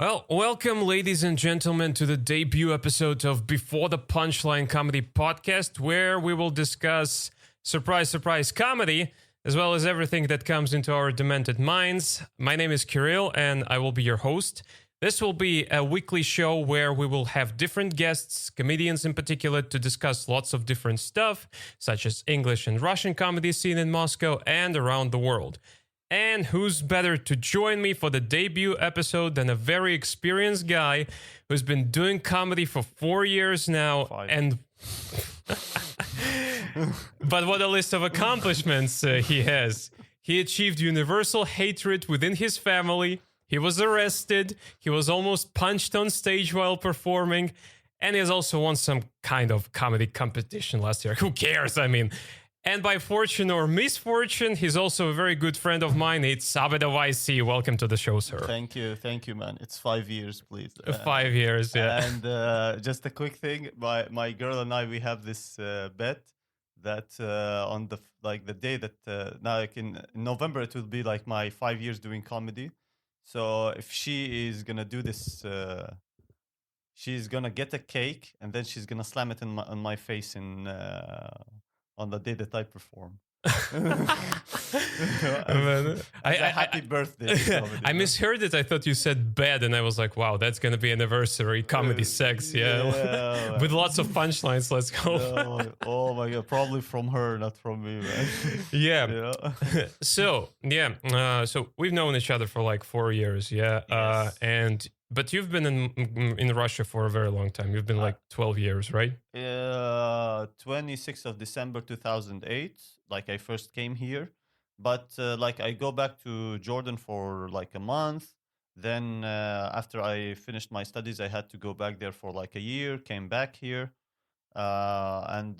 Well, welcome, ladies and gentlemen, to the debut episode of Before the Punchline Comedy Podcast, where we will discuss surprise, surprise comedy, as well as everything that comes into our demented minds. My name is Kirill, and I will be your host. This will be a weekly show where we will have different guests, comedians in particular, to discuss lots of different stuff, such as English and Russian comedy scene in Moscow and around the world. And who's better to join me for the debut episode than a very experienced guy who's been doing comedy for 4 years now. And but what a list of accomplishments he has. He achieved universal hatred within his family. He was arrested. He was almost punched on stage while performing. And he has also won some kind of comedy competition last year. Who cares? I mean... And by fortune or misfortune, he's also a very good friend of mine. It's Abed Owaysi. Welcome to the show, sir. Thank you, man. It's 5 years, please. 5 years, yeah. And just a quick thing, my girl and I, we have this bet that on the day that now like in November it will be like my 5 years doing comedy. So if she is gonna do this, she's gonna get a cake and then she's gonna slam it on my face in. On the day that I perform. Happy birthday. I misheard it. I thought you said bed, and I was like, wow, that's going to be anniversary comedy sex. Yeah. With lots of punchlines. Let's go. Oh my God. Probably from her, not from me, man. Yeah. So we've known each other for like 4 years. Yeah. Yes. But you've been in Russia for a very long time. You've been like 12 years, right? 26th of December 2008. Like I first came here, but like I go back to Jordan for like a month. Then after I finished my studies, I had to go back there for like a year. Came back here, and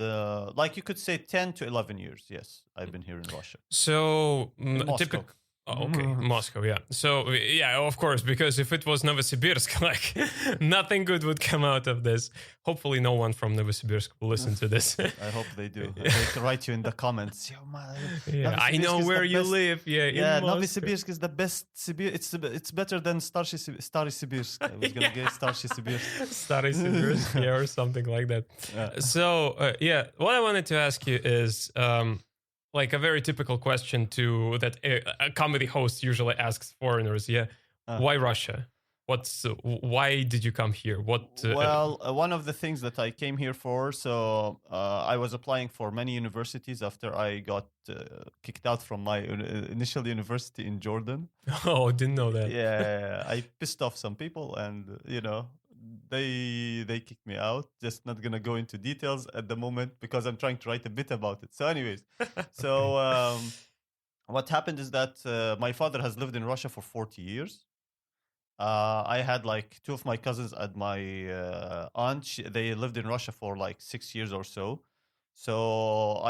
like you could say 10 to 11 years. Yes, I've been here in Russia. So Moscow. Oh, okay, Moscow, yeah. So, yeah, of course, because if it was Novosibirsk, like, nothing good would come out of this. Hopefully no one from Novosibirsk will listen to this. I hope they do. They can write you in the comments. Yeah, I know where you live. Yeah, Novosibirsk is the best Sibir. It's better than Stary Sibirsk. I was going to get Stary Sibirsk. Stary Sibirsk, yeah, or something like that. So, what I wanted to ask you is... like a very typical question that a comedy host usually asks foreigners. Yeah, why Russia? Why did you come here? One of the things that I came here for. So I was applying for many universities after I got kicked out from my initial university in Jordan. Oh, didn't know that. Yeah, I pissed off some people, and they kicked me out. Just not gonna go into details at the moment because I'm trying to write a bit about it. So anyways, so what happened is that my father has lived in Russia for 40 years. I had like two of my cousins and my aunt. They lived in Russia for like 6 years or so. So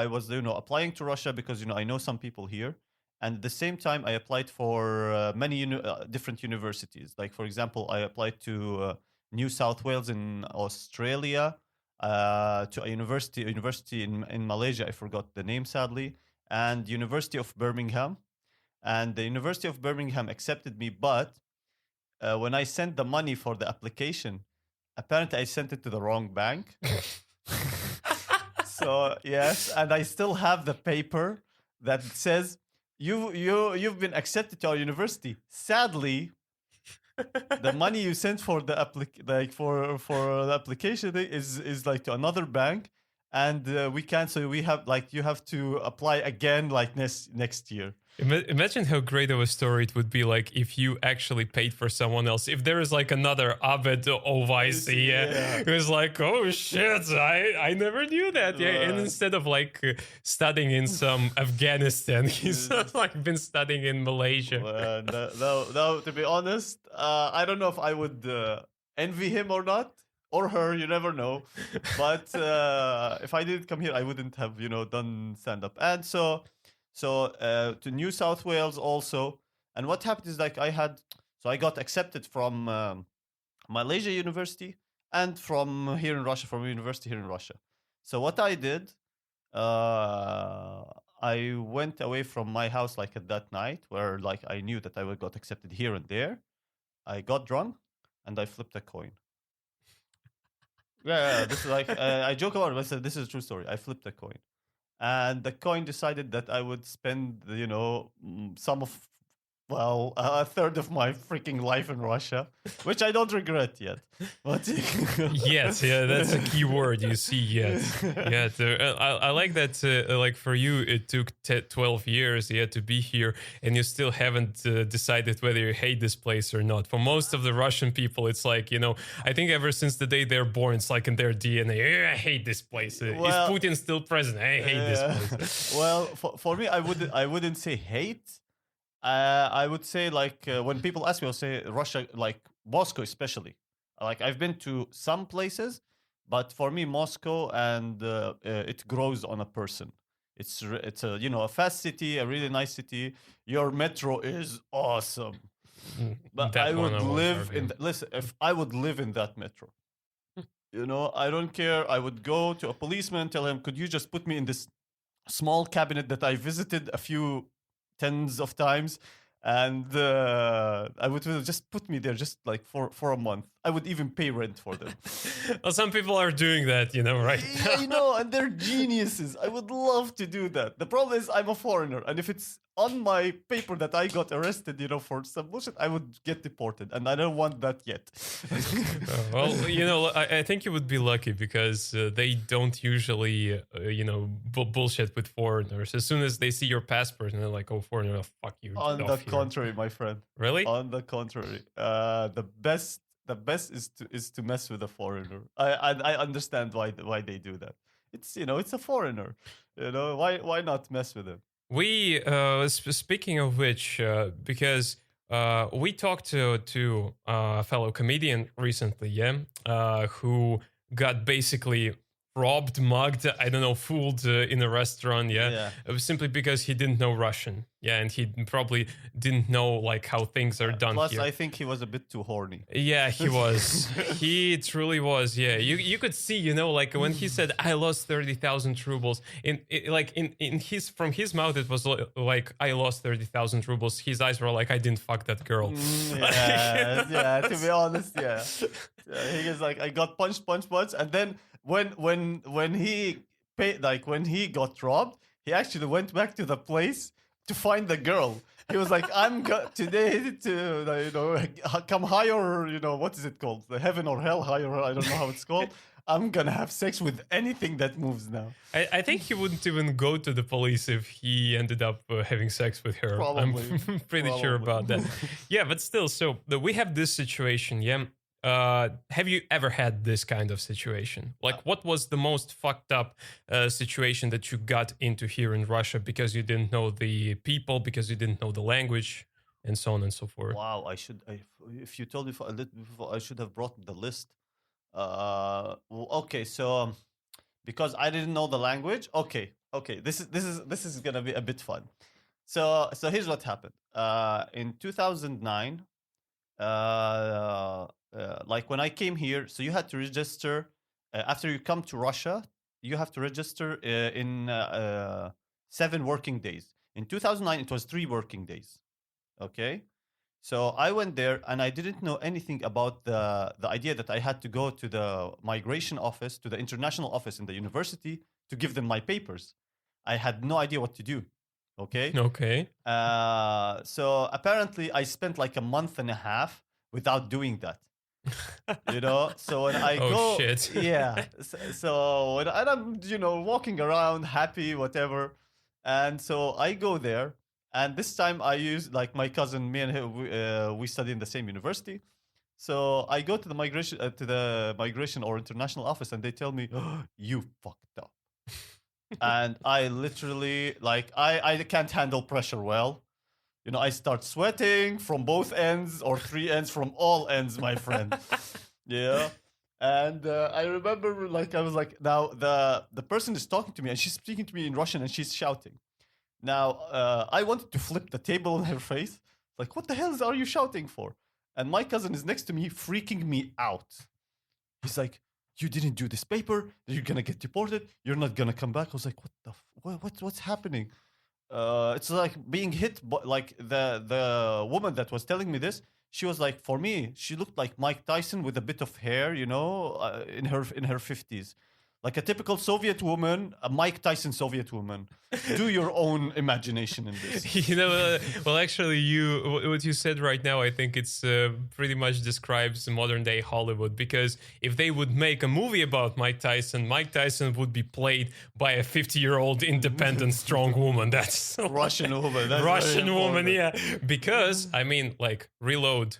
I was applying to Russia because I know some people here. And at the same time, I applied for many different universities. Like, for example, I applied to New South Wales in Australia, to a university in Malaysia. I forgot the name, sadly, and University of Birmingham. And the University of Birmingham accepted me, but when I sent the money for the application, apparently I sent it to the wrong bank. So, yes, and I still have the paper that says, You've been accepted to our university. Sadly, the money you sent for the for the application is like to another bank, and we can't. So we have you have to apply again like next year. Imagine how great of a story it would be like if you actually paid for someone else. If there is like another Abed Owaysi, it was like, oh shit, I never knew that. Yeah, and instead of like studying in some Afghanistan, he's like been studying in Malaysia. No, to be honest, I don't know if I would envy him or not. Or her, you never know. But if I didn't come here, I wouldn't have, done stand-up. And so to New South Wales also. And what happened is I got accepted from Malaysia University and from here in Russia, from a university here in Russia. So what I did, I went away from my house like at that night where like I knew that I got accepted here and there. I got drunk. and I flipped a coin. Yeah, this is like I joke about it, but I said this is a true story. I flipped a coin, and the coin decided that I would spend, some of, well, a third of my freaking life in Russia, which I don't regret yet. But Yet, yeah, that's a key word. You see, yet, yet. I like that. Like for you, it took 12 years, yeah, to be here, and you still haven't decided whether you hate this place or not. For most of the Russian people, it's like, I think ever since the day they're born, it's like in their DNA. I hate this place. Is Putin still president? I hate this place. Well, for me, I wouldn't say hate. I would say, like, when people ask me, I'll say Russia, like Moscow especially. Like, I've been to some places, but for me, Moscow, and it grows on a person. It's a a fast city, a really nice city. Your metro is awesome, but That I one would won't live argue. in. Listen, if I would live in that metro, I don't care. I would go to a policeman, tell him, could you just put me in this small cabinet that I visited a few tens of times, and I would just put me there just like for a month. I would even pay rent for them. Well, some people are doing that, right? Yeah, I know, and they're geniuses. I would love to do that. The problem is I'm a foreigner, and if it's on my paper that I got arrested, for some bullshit, I would get deported, and I don't want that yet. Well, I think you would be lucky because they don't usually, bullshit with foreigners. As soon as they see your passport and they're like, "Oh, foreigner, oh, fuck you." On get the off here." contrary, my friend. Really? On the contrary, the best is to mess with a foreigner. I understand why they do that. It's a foreigner. Why not mess with him? We speaking of which, because we talked to a fellow comedian recently, yeah, who got basically robbed, mugged, I don't know, fooled in a restaurant, yeah, simply because he didn't know Russian, yeah, and he probably didn't know like how things are done Plus, here. I think he was a bit too horny. Yeah, he was. He truly was. Yeah, you could see, like when he said, "I lost 30,000 rubles," from his mouth, it was like, "I lost 30,000 rubles." His eyes were like, "I didn't fuck that girl." Yeah. To be honest, yeah. He is like, I got punched, and then when he paid, like when he got robbed, he actually went back to the place to find the girl. He was like, I'm today to come higher, what is it called, the heaven or hell, higher, I don't know how it's called. I'm gonna have sex with anything that moves now. I think he wouldn't even go to the police if he ended up having sex with her. Probably. I'm pretty sure about that. Yeah, but still, so we have this situation, yeah. Have you ever had this kind of situation? Like, what was the most fucked up situation that you got into here in Russia because you didn't know the people, because you didn't know the language, and so on and so forth? Wow, if you told me a little before, I should have brought the list. Okay, so because I didn't know the language. Okay, this is gonna be a bit fun. So here's what happened. In 2009, like when I came here, so you had to register after you come to Russia. You have to register in 7 working days. In 2009, it was 3 working days. Okay. So I went there and I didn't know anything about the idea that I had to go to the migration office, to the international office in the university to give them my papers. I had no idea what to do. Okay. Okay. So apparently I spent like a month and a half without doing that. So when I go, shit. Yeah. So when I'm walking around happy, whatever, and so I go there. And this time I use, like, my cousin, me and him, we study in the same university. So I go to the migration or international office, and they tell me, oh, "You fucked up." And I literally, like, I can't handle pressure well. I start sweating from both ends or 3 ends, from all ends, my friend. Yeah. And I remember, like, I was like, now the person is talking to me, and she's speaking to me in Russian, and she's shouting. Now, I wanted to flip the table in her face. Like, what the hell are you shouting for? And my cousin is next to me, freaking me out. He's like, you didn't do this paper. You're going to get deported. You're not going to come back. I was like, what's happening? It's like being hit, but like the woman that was telling me this, she was like, for me, she looked like Mike Tyson with a bit of hair, in her 50s. Like a typical Soviet woman, a Mike Tyson Soviet woman. Do your own imagination in this. Well, actually, what you said right now, I think it's pretty much describes modern day Hollywood, because if they would make a movie about Mike Tyson would be played by a 50-year-old independent, strong woman. That's Russian woman. That's Russian woman, yeah. Because I mean, like reload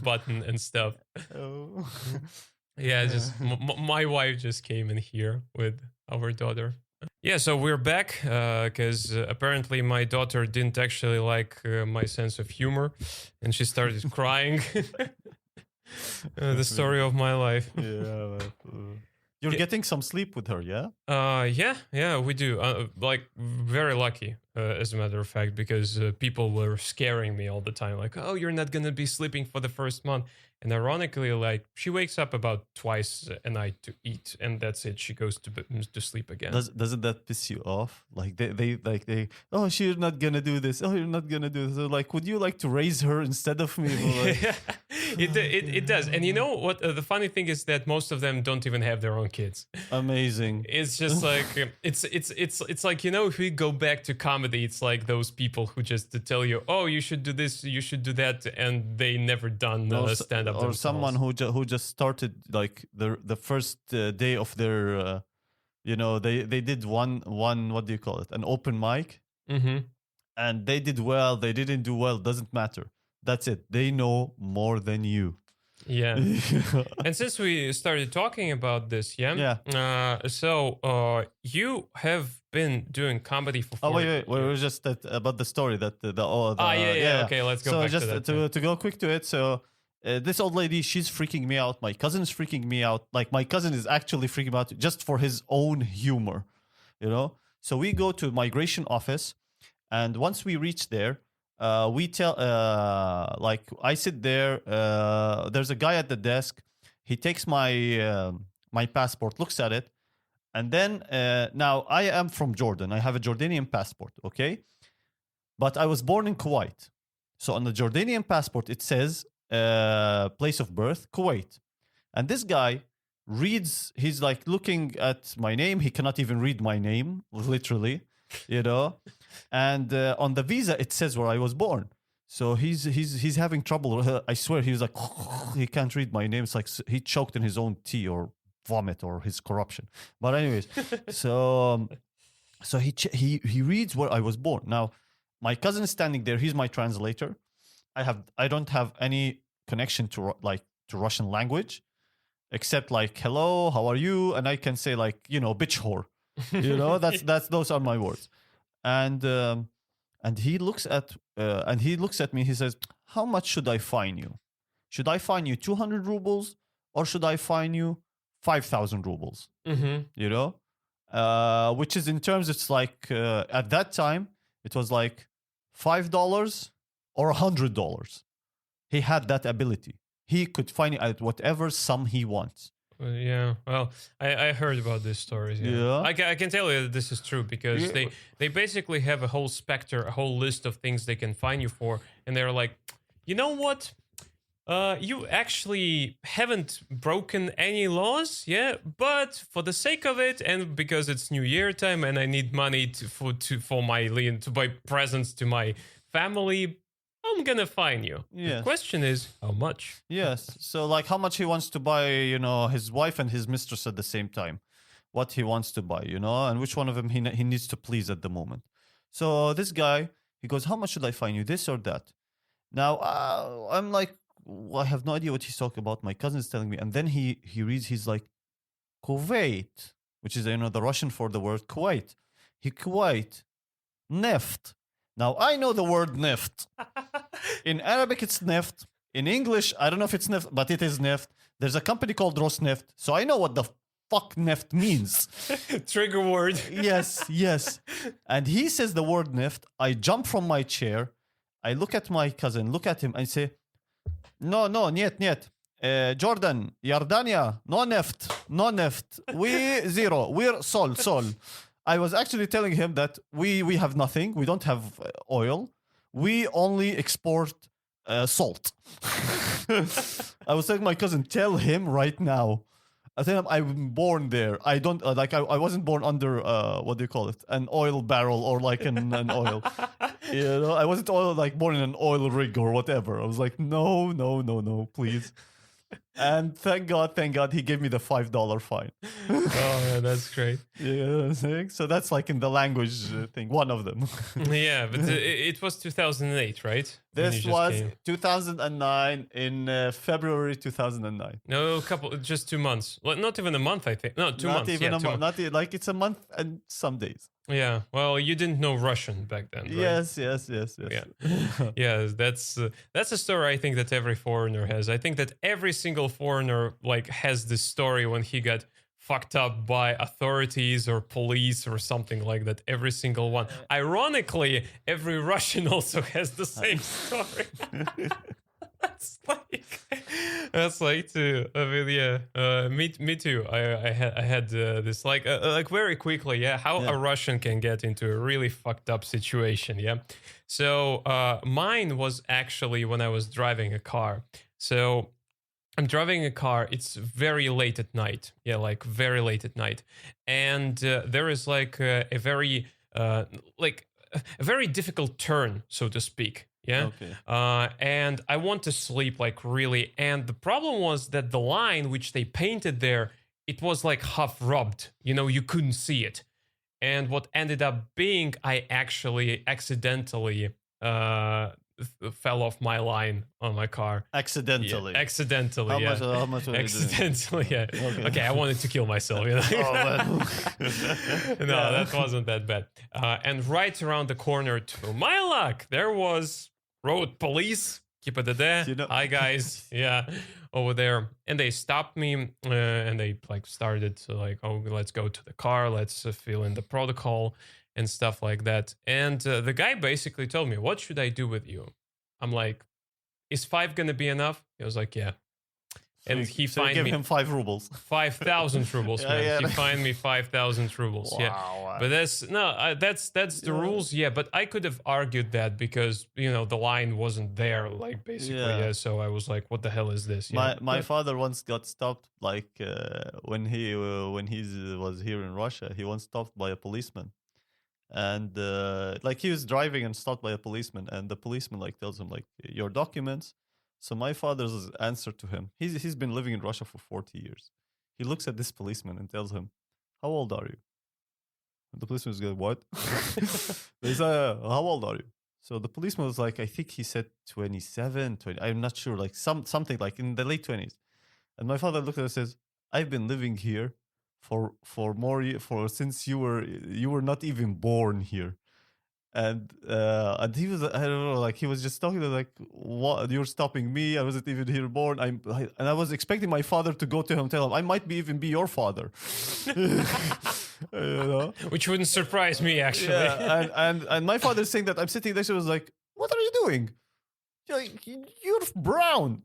button and stuff. Oh. Yeah, just my wife just came in here with our daughter. Yeah, so we're back because apparently my daughter didn't actually like my sense of humor, and she started crying. The story of my life. Yeah. You're getting some sleep with her, yeah? Yeah, we do. Like, very lucky, as a matter of fact, because people were scaring me all the time. Like, oh, you're not going to be sleeping for the first month. And ironically, like, she wakes up about twice a night to eat, and that's it. She goes to sleep again. Doesn't that piss you off? Like they oh, she's not gonna do this. Oh, you're not gonna do this. So like, would you like to raise her instead of me? Like, Yeah, it does. And you know what? The funny thing is that most of them don't even have their own kids. amazing. It's just like it's like, if we go back to comedy, it's like those people who just tell you, oh, you should do this, you should do that, and they never done stand up Or themselves. someone who just started like the first day of their they did one what do you call it, an open mic, Mm-hmm. and they did well, they didn't do well, doesn't matter, that's it, they know more than you. Yeah. And since we started talking about this, so you have been doing comedy for 4 wait, we're just about the story that yeah. Okay, let's go so back just to that. to go quick to it. So this old lady, she's freaking me out. My cousin's freaking me out. Like, my cousin is actually freaking me out just for his own humor, So we go to migration office, and once we reach there, we tell, like, I sit there. There's a guy at the desk. He takes my passport, looks at it, and then now I am from Jordan. I have a Jordanian passport, okay? But I was born in Kuwait. So on the Jordanian passport, it says place of birth, Kuwait. And this guy reads, he's like looking at my name. He cannot even read my name, literally, And on the visa, it says where I was born. So he's having trouble. I swear, he was like, he can't read my name. It's like he choked in his own tea or vomit or his corruption. But anyways, so he reads where I was born. Now, my cousin is standing there. He's my translator. I don't have any connection to Russian language, except like, hello, how are you? And I can say like, bitch whore. That's those are my words. And he looks at me. He says, how much should I fine you? Should I fine you 200 rubles or should I fine you 5,000 rubles? Mm-hmm. Which is in terms, it's like at that time it was like $5 or $100. He had that ability. He could find it at whatever sum he wants. Yeah, well, I heard about these stories. Yeah. I can tell you that this is true because they basically have a whole specter, a whole list of things they can fine you for, and they're like, you know what? You actually haven't broken any laws, yeah. But for the sake of it, and because it's New Year time, and I need money to buy presents to my family, I'm gonna fine you. Yes. The question is, how much? Yes. So like, how much he wants to buy, his wife and his mistress at the same time, what he wants to buy, and which one of them he needs to please at the moment. So this guy, he goes, how much should I fine you, this or that? Now I'm like, I have no idea what he's talking about. My cousin is telling me, and then he reads. He's like, Kuwait, which is the Russian for the word Kuwait. Kuwait, neft. Now I know the word neft. In Arabic, it's neft. In English, I don't know if it's neft, but it is neft. There's a company called Rosneft, so I know what the fuck neft means. Trigger word. Yes. And he says the word neft. I jump from my chair. I look at my cousin, look at him, and say, No, niet. Jordan, Jordania, no neft. We zero. We're sol. I was actually telling him that we have nothing. We don't have oil. We only export salt. I was telling my cousin, tell him right now. I tell him I'm born there. I don't I wasn't born under what do you call it? An oil barrel or like an oil. You know, I wasn't born in an oil rig or whatever. I was like, no, please. And thank God, he gave me the $5 fine. Oh man, that's great. Yeah, so that's like in the language thing, one of them. Yeah, but it was 2008, right? This was 2009 in February 2009. No, just 2 months. Well, not even a month, I think. No, 2 months. Not even yeah, a month. Not like it's a month and some days. Yeah. Well, you didn't know Russian back then, right? Yes. Yeah. Yeah, that's a story I think that every foreigner has. I think that every single foreigner like has this story when he got fucked up by authorities or police or something like that. Every single one. Ironically, every Russian also has the same story. That's like too. I mean, yeah. Me too. I had this like very quickly. Yeah, how a Russian can get into a really fucked up situation. Yeah. So mine was actually when I was driving a car. So I'm driving a car. It's very late at night. Yeah, like very late at night, and there is like a very difficult turn, so to speak. Yeah. Okay. And I want to sleep like really. And the problem was that the line which they painted there, it was like half rubbed. You know, you couldn't see it. And what ended up being, I actually accidentally fell off my line on my car. Accidentally. Yeah, accidentally. How much were you accidentally, yeah. Okay, I wanted to kill myself. You know? No, that wasn't that bad. And right around the corner, to my luck, there was road police. Keep it there. You know- Hi guys, yeah, over there, and they stopped me, and they like started to like, oh, let's go to the car, let's fill in the protocol and stuff like that. And the guy basically told me, what should I do with you? I'm like, is 5 gonna be enough? He was like, yeah. And he fined gave me him 5 rubles. 5,000 rubles, man. Yeah. He fined me 5,000 rubles. Yeah, Wow. but that's the rules. Yeah, but I could have argued that because the line wasn't there, like basically. Yeah. So I was like, what the hell is this? My father once got stopped, like when he was here in Russia. He once stopped by a policeman, and like he was driving and stopped by a policeman, and the policeman like tells him like, your documents. So my father's answer to him, he's been living in Russia for 40 years. He looks at this policeman and tells him, how old are you? And the policeman is going, what? He said, how old are you? So the policeman was like, I think he said 27, 20. I'm not sure, like something like in the late 20s. And my father looked at him and says, I've been living here for since you were not even born here. And he was, I don't know, like he was just talking to like, what, you're stopping me? I wasn't even here born. And I was expecting my father to go to him and tell him, I might even be your father. Which wouldn't surprise me actually. Yeah, and my father saying that, I'm sitting there, so I was like, what are you doing? You're brown.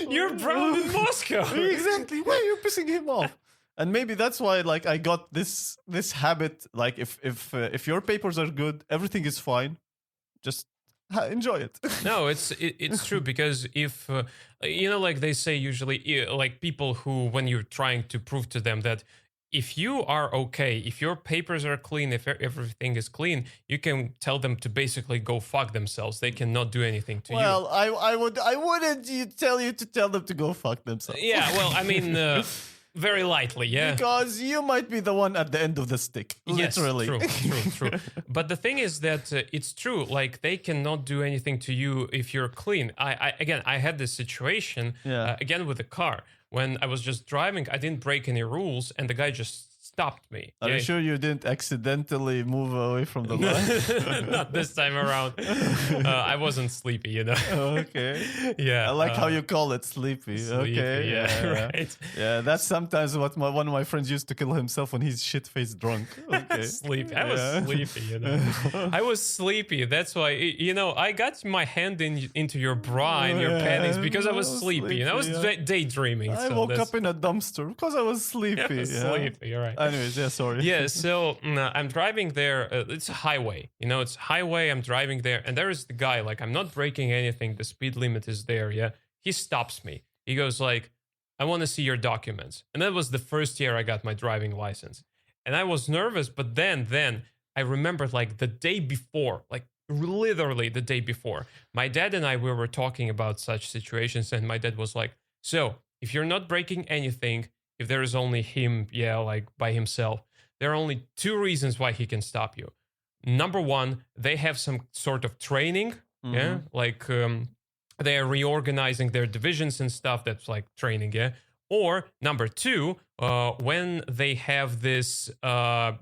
You're brown in Moscow. Exactly. Why are you pissing him off? And maybe that's why, like, I got this habit. Like, if your papers are good, everything is fine. Just enjoy it. No, it's true, because if like they say usually, like people who, when you're trying to prove to them that if you are okay, if your papers are clean, if everything is clean, you can tell them to basically go fuck themselves. They cannot do anything to you. Well, I wouldn't tell you to tell them to go fuck themselves. Yeah, well, I mean. Very lightly, yeah. Because you might be the one at the end of the stick, literally. Yes, true. But the thing is that it's true. Like, they cannot do anything to you if you're clean. I had this situation, again, with the car. When I was just driving, I didn't break any rules, and the guy just stopped me. Are you sure you didn't accidentally move away from the line? Not this time around. I wasn't sleepy, Okay. Yeah. I like how you call it sleepy. Okay. Yeah, right. Yeah, that's sometimes what one of my friends used to kill himself when he's shit-faced drunk. Okay. Sleepy. I was sleepy, I was sleepy. That's why, I got my hand into your bra and your panties because I was sleepy. I was daydreaming. I woke up in a dumpster because I was sleepy. Sleepy, you're right. Anyways, yeah, sorry. Yeah, so I'm driving there. It's a highway, it's highway. I'm driving there, and there is the guy. Like, I'm not breaking anything. The speed limit is there. Yeah, he stops me. He goes like, "I want to see your documents." And that was the first year I got my driving license, and I was nervous. But then I remembered, like, the day before, like literally the day before, my dad and I, we were talking about such situations, and my dad was like, "So if you're not breaking anything, if there is only him, like by himself, there are only two reasons why he can stop you. Number one, they have some sort of training, like they are reorganizing their divisions and stuff. That's like training, yeah. Or number two, when they have this, how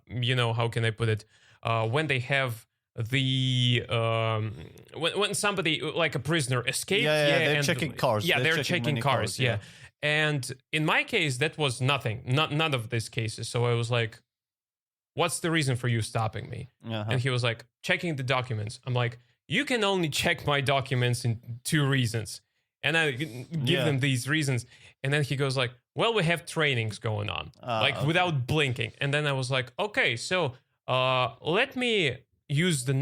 can I put it? When they have the when somebody like a prisoner escaped, they're checking cars. Yeah, they're checking cars, yeah. And in my case, that was nothing, none of these cases. So I was like, "What's the reason for you stopping me?" And he was like, "Checking the documents." I'm like, "You can only check my documents in two reasons." And I give them these reasons. And then he goes like, "Well, we have trainings going on," without blinking. And then I was like, "Okay, so let me use the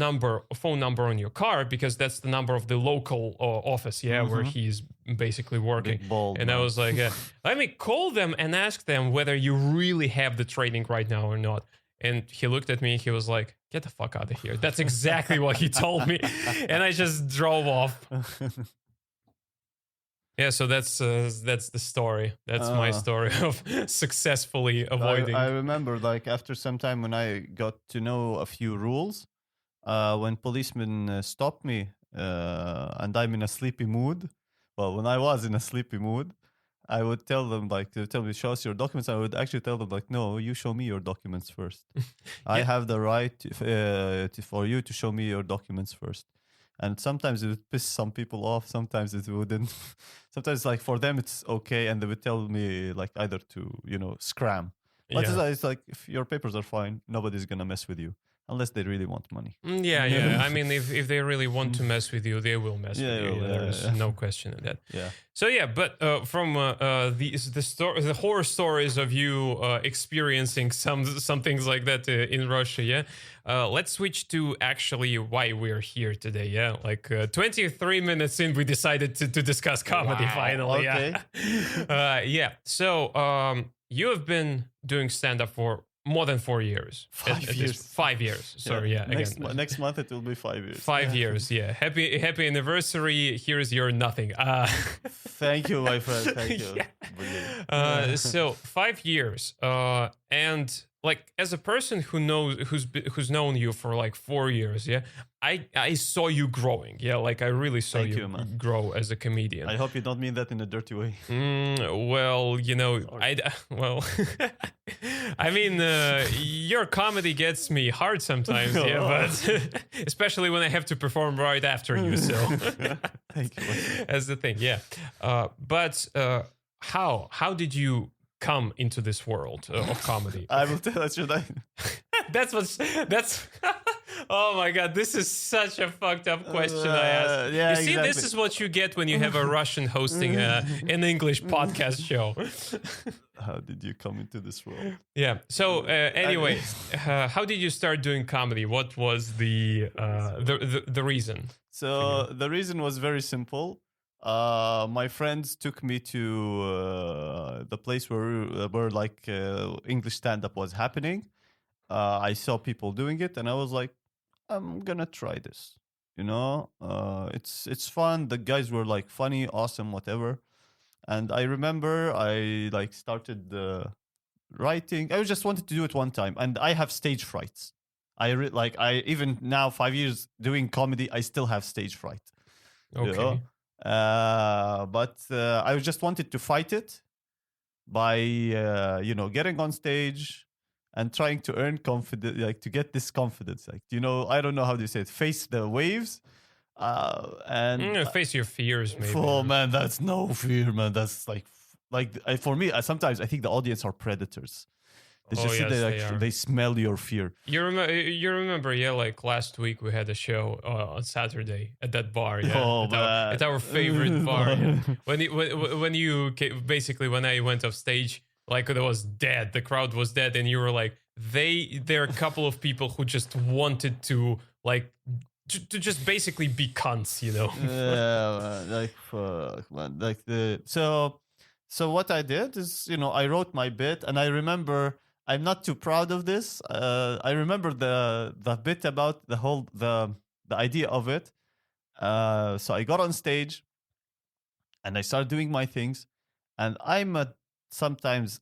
phone number on your car, because that's the number of the local office, where he's basically working." And I was like, "Let me call them and ask them whether you really have the training right now or not." And he looked at me, he was like, "Get the fuck out of here." That's exactly what he told me. And I just drove off. Yeah, so that's the story. That's my story of successfully avoiding. I remember, like, after some time when I got to know a few rules, when policemen stop me and I'm in a sleepy mood. Well, when I was in a sleepy mood, I would tell them, like, to tell me, "Show us your documents." I would actually tell them, like, "No, you show me your documents first. I have the right for you to show me your documents first." And sometimes it would piss some people off. Sometimes it wouldn't. Sometimes, like, for them, it's okay. And they would tell me, like, either to, scram. But it's like, if your papers are fine, nobody's going to mess with you. Unless they really want money. Yeah. I mean, if they really want to mess with you, they will mess with you. There's no question in that. Yeah. So but from the horror stories of you experiencing some things like that in Russia, let's switch to actually why we're here today. Yeah, like 23 minutes in, we decided to discuss comedy finally. Okay. So you have been doing stand-up for more than 4 years. 5 years. 5 years. Sorry, Next month it will be 5 years. 5 years, yeah. Happy anniversary. Here's your nothing. Thank you, my friend. Thank you. So 5 years. And like, as a person who's known you for like 4 years, I saw you growing. Yeah, like I really saw you grow as a comedian. I hope you don't mean that in a dirty way. Well, I mean, your comedy gets me hard sometimes, but especially when I have to perform right after you. So thank you. That's the thing, But how did you come into this world of comedy? I will tell you that. That's oh my god, this is such a fucked up question I asked. You see, exactly. This is what you get when you have a Russian hosting an English podcast show. How did you come into this world? Yeah. So anyway, how did you start doing comedy? What was the reason? So the reason was very simple. My friends took me to the place where like English stand-up was happening. I saw people doing it, and I was like, I'm gonna try this. It's fun. The guys were like funny, awesome, whatever. And I remember I like started writing. I just wanted to do it one time, and I have stage frights. I even now 5 years doing comedy, I still have stage fright. Okay. But I just wanted to fight it by getting on stage and trying to earn confidence, like to get this confidence, like I don't know how to say it, face the waves, and face your fears. Maybe. Oh man, that's no fear, man. That's for me. Sometimes I think the audience are predators. They just sit there, they smell your fear. You remember, like last week we had a show on Saturday at that bar, at our favorite bar. Yeah. When I went off stage, like it was dead. The crowd was dead, and you were like, there are a couple of people who just wanted to like to just basically be cunts, you know. Yeah, man, like fuck, man. Like so what I did is, I wrote my bit, and I remember I'm not too proud of this. I remember the bit about the idea of it. So I got on stage, and I started doing my things, and sometimes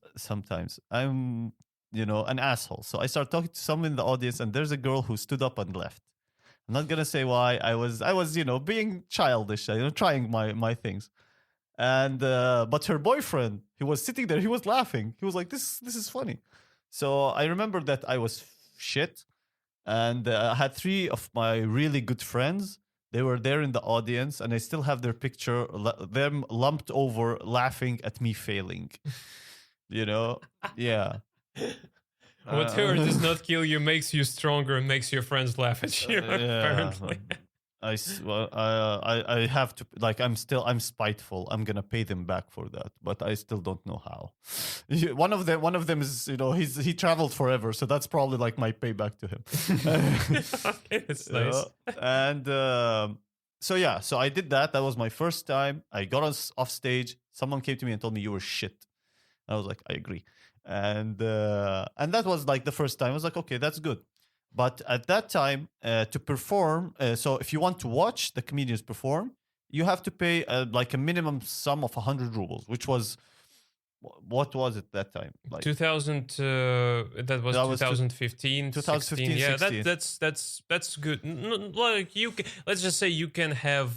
I'm an asshole. So I start talking to someone in the audience, and there's a girl who stood up and left. I'm not gonna say why. I was being childish, trying my things. And but her boyfriend, he was sitting there, he was laughing. He was like, this is funny. So I remember that I was shit, and I had three of my really good friends. They were there in the audience, and I still have their picture, them lumped over, laughing at me failing. Yeah. Whatever does not kill you makes you stronger and makes your friends laugh at you. Apparently, I have to, like, I'm spiteful. I'm gonna pay them back for that, but I still don't know how. One of them is, he traveled forever, so that's probably like my payback to him. Okay, it's nice. And so I did that. That was my first time. I got off stage. Someone came to me and told me, you were shit. I was like, I agree. And that was like the first time. I was like, okay, that's good. But at that time, to perform, so if you want to watch the comedians perform, you have to pay like a minimum sum of 100 rubles, which was, what was it that time? Like 2000. That was 2015. 2015. 16. Yeah, 16. that's good. Like let's just say you can have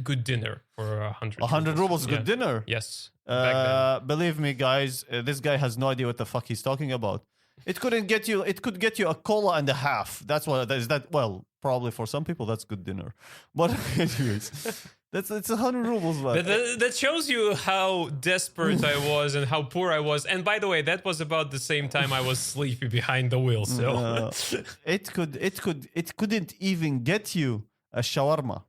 good dinner for 100. 100 rubles, good dinner. Yes. Believe me, guys, this guy has no idea what the fuck he's talking about. It could get you a cola and a half. That's what that is. That, well, probably for some people that's good dinner. But anyways, it's 100 rubles. That shows you how desperate I was and how poor I was. And by the way, that was about the same time I was sleepy behind the wheel. So it couldn't even get you a shawarma.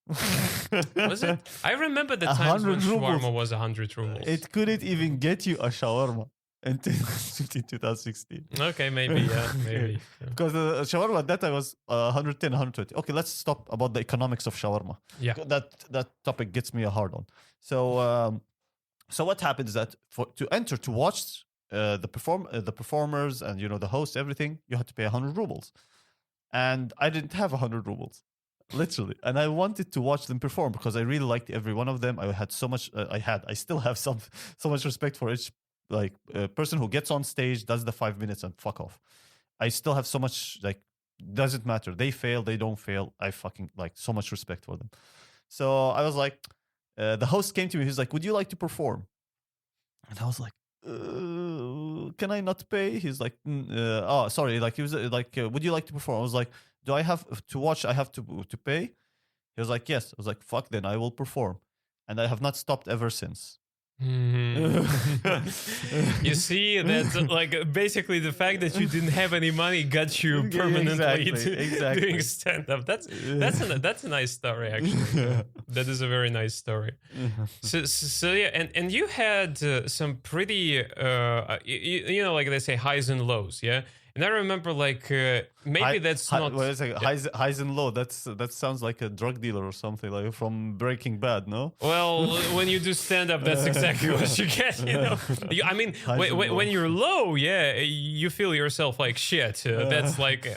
Was it? I remember the times when shawarma was 100 rubles. It couldn't even get you a shawarma in 2016. Okay, maybe, yeah, maybe. Because the shawarma at that time was 110, 120. Okay, let's stop about the economics of shawarma. Yeah, that topic gets me a hard on. So what happens is that to watch the performers and the host, everything, you had to pay 100 rubles, and I didn't have 100 rubles. Literally, and I wanted to watch them perform because I really liked every one of them. I had so much. I still have so much respect for each person who gets on stage, does the 5 minutes, and fuck off. I still have so much, doesn't matter. They fail, they don't fail. I fucking so much respect for them. So I was like, the host came to me. He's like, "Would you like to perform?" And I was like, "Can I not pay?" He's like, "Oh, sorry." Like he was like, "Would you like to perform?" I was like, "Do I have to watch? I have to pay?" He was like, "Yes." I was like, "Fuck, then I will perform," and I have not stopped ever since. Mm-hmm. You see, that's basically the fact that you didn't have any money got you permanently doing stand-up. That's a nice story, actually. Yeah. That is a very nice story. So yeah, and you had some pretty like they say, highs and lows, yeah. And I remember, maybe that's not... Wait a second. Yeah. Highs and low, that sounds like a drug dealer or something, like from Breaking Bad, no? Well, when you do stand-up, that's exactly what you get, I mean, when you're low, yeah, you feel yourself like shit. That's like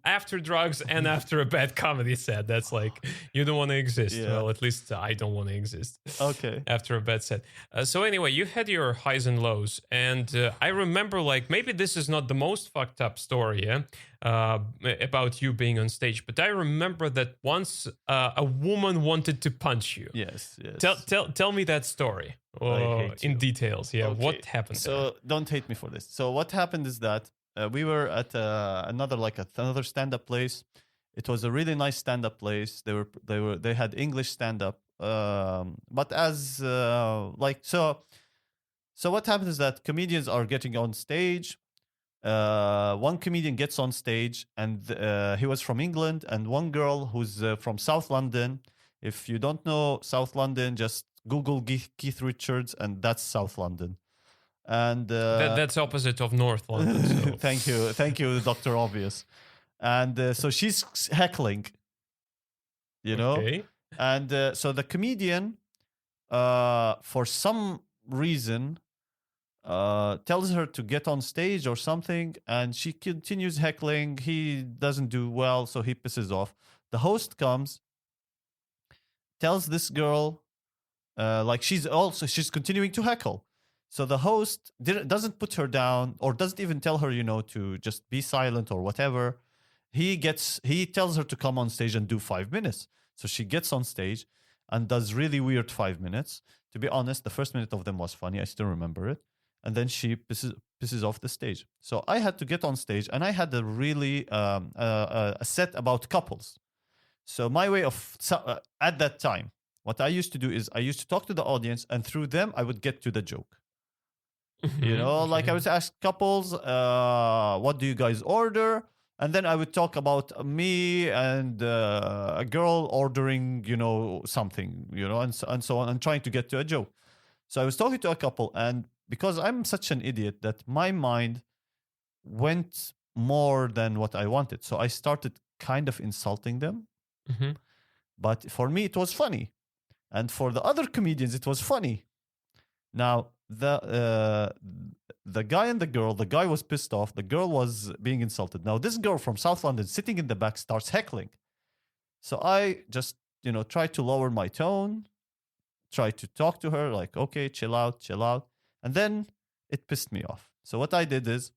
after drugs and after a bad comedy set. That's like, you don't want to exist. Yeah. Well, at least I don't want to exist. Okay. After a bad set. So anyway, you had your highs and lows. And I remember, maybe this is not the most fucked up story, yeah, about you being on stage, but I remember that once a woman wanted to punch you. Yes. Tell me that story in details. Yeah, okay. What happened? So don't hate me for this. So what happened is that we were at another stand-up place. It was a really nice stand-up place. They had English stand-up, but as so what happened is that comedians are getting on stage. One comedian gets on stage, and he was from England, and one girl who's from South London. If you don't know South London, just Google Keith Richards, and that's South London. And That's opposite of North London. So. thank you, Doctor Obvious. And so she's heckling, you know, Okay. and so the comedian, for some reason, tells her to get on stage or something, and she continues heckling. He doesn't do well, so he pisses off. The host comes, tells this girl, like she's continuing to heckle. So the host doesn't put her down or doesn't even tell her, to just be silent or whatever. He tells her to come on stage and do 5 minutes. So she gets on stage and does really weird 5 minutes. To be honest, the first minute of them was funny. I still remember it. And then she pisses off the stage. So I had to get on stage, and I had a really a set about couples. So my way of at that time, what I used to do is I used to talk to the audience, and through them I would get to the joke. Like I would ask couples, what do you guys order? And then I would talk about me and a girl ordering, something, and so on, and trying to get to a joke. So I was talking to a couple, and because I'm such an idiot that my mind went more than what I wanted. So I started kind of insulting them. Mm-hmm. But for me, it was funny. And for the other comedians, it was funny. Now, the guy and the girl, the guy was pissed off. The girl was being insulted. Now, this girl from South London sitting in the back starts heckling. So I just, try to lower my tone, try to talk to her like, okay, chill out, chill out. And then it pissed me off. So what I did is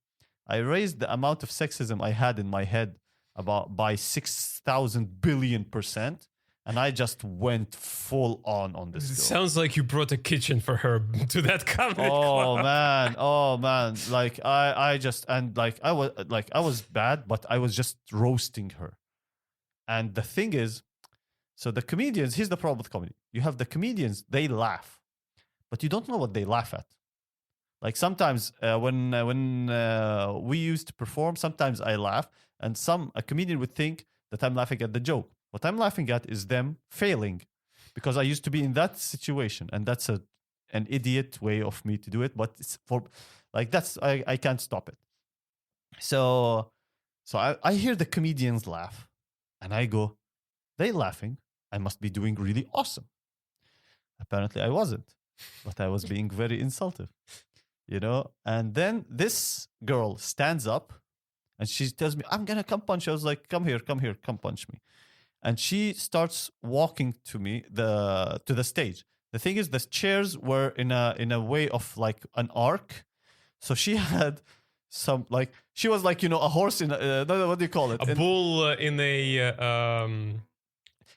I raised the amount of sexism I had in my head by 6,000 billion%. And I just went full on this girl. Sounds like you brought a kitchen for her to that comedy Oh club. man. Like I was bad, but I was just roasting her. And the thing is, so the comedians, here's the problem with comedy. You have the comedians, they laugh, but you don't know what they laugh at. Like sometimes when we used to perform, sometimes I laugh, and a comedian would think that I'm laughing at the joke. What I'm laughing at is them failing, because I used to be in that situation, and that's an idiot way of me to do it. But it's I can't stop it. So I hear the comedians laugh, and I go, they laughing. I must be doing really awesome. Apparently, I wasn't, but I was being very insultive, And then this girl stands up, and she tells me, "I'm gonna come punch." I was like, "Come here, come punch me." And she starts walking to me to the stage. The thing is, the chairs were in a way of like an arc. So she had some she was like a horse in what do you call it? A bull in a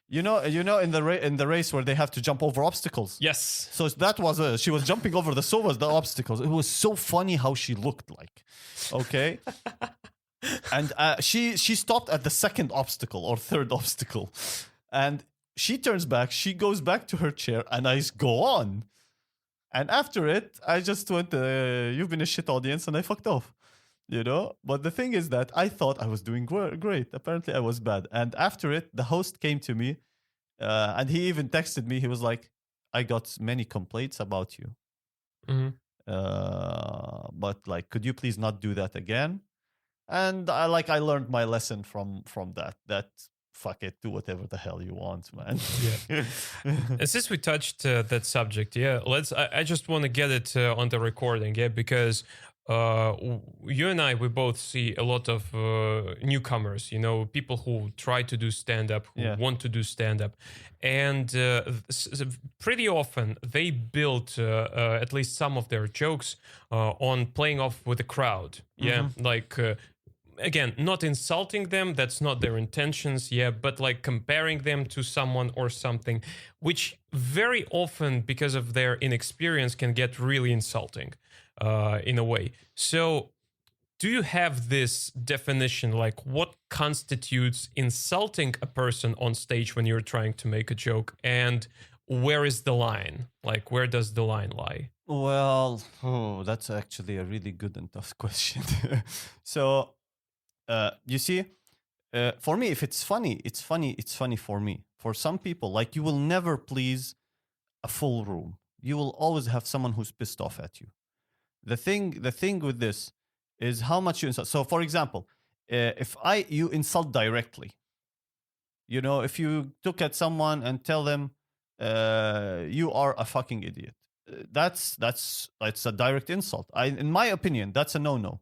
in the race where they have to jump over obstacles. Yes. So that was she was jumping over so was the obstacles. It was so funny how she looked like. Okay. And she stopped at the second obstacle or third obstacle, and she turns back. She goes back to her chair, and I go on. And after it, I just went, "You've been a shit audience," and I fucked off. But the thing is that I thought I was doing great. Apparently, I was bad. And after it, the host came to me, and he even texted me. He was like, "I got many complaints about you, but could you please not do that again?" And I learned my lesson from that fuck it, do whatever the hell you want, man. Yeah. And since we touched that subject, I just want to get it on the recording, because you and I, we both see a lot of newcomers, people who try to do stand-up, who want to do stand-up. And pretty often they build at least some of their jokes on playing off with the crowd. Yeah, again, not insulting them, that's not their intentions, but comparing them to someone or something, which very often, because of their inexperience, can get really insulting in a way. So do you have this definition, what constitutes insulting a person on stage when you're trying to make a joke, and where is the line? Where does the line lie? Well, that's actually a really good and tough question. So you see, for me, if it's funny, it's funny for me. For some people, you will never please a full room. You will always have someone who's pissed off at you. the thing with this is how much you insult. So, for example, if you insult directly, if you look at someone and tell them you are a fucking idiot, that's a direct insult. In my opinion, that's a no-no.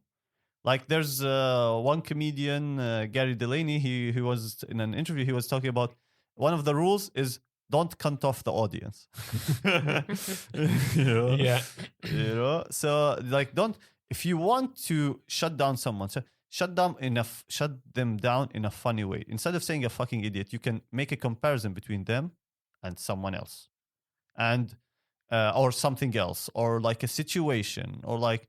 Like there's one comedian, Gary Delaney. He was in an interview. He was talking about one of the rules is don't cut off the audience. Yeah. So like don't, if you want to shut down someone, so shut them down in a funny way. Instead of saying a fucking idiot, you can make a comparison between them and someone else, and or something else, or like a situation, or like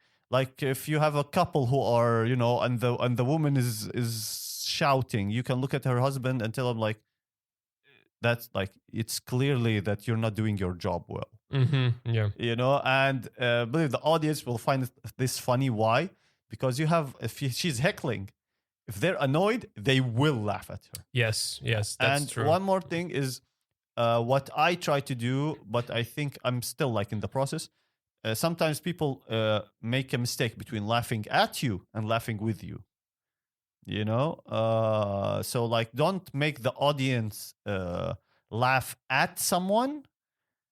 if you have a couple who are, and the woman is shouting, you can look at her husband and tell him like, that's like, it's clearly that you're not doing your job well. Yeah. And believe the audience will find this funny. Why? Because if she's heckling, if they're annoyed, they will laugh at her. Yes, that's and true. One more thing is what I try to do, but I think I'm still like in the process. Sometimes people make a mistake between laughing at you and laughing with you. So like, don't make the audience laugh at someone.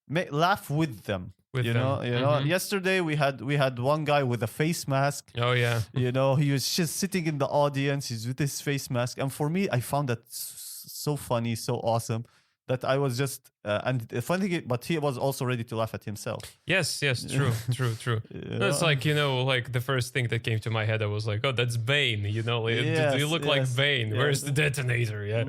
Laugh with them. Yesterday we had one guy with a face mask. Oh yeah. He was just sitting in the audience. He's with his face mask, and for me, I found that so funny, so awesome, that I was just and the funny thing, but he was also ready to laugh at himself. Yes, true. That's like, like the first thing that came to my head, I was like, oh, that's Bane, you look like Bane. Yes. Where's the detonator? Yeah.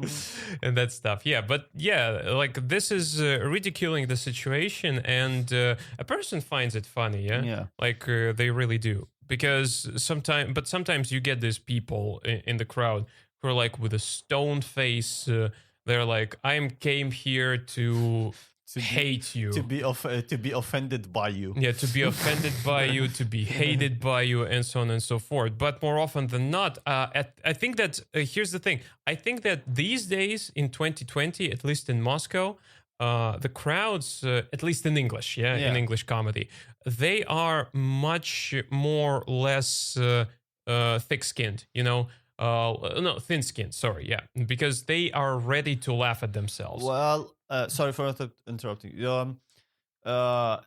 And that stuff. Yeah, but yeah, like this is ridiculing the situation, and a person finds it funny, yeah. Like they really do. Because sometimes you get these people in the crowd who are like with a stone face, they're like, I came here to hate you. To be offended by you. Yeah, to be offended by you, to be hated by you, and so on and so forth. But more often than not, I think that, here's the thing. I think that these days in 2020, at least in Moscow, the crowds, at least in English, in English comedy, they are much more less thick-skinned, no, thin-skinned, sorry, because they are ready to laugh at themselves. Well, sorry for interrupting.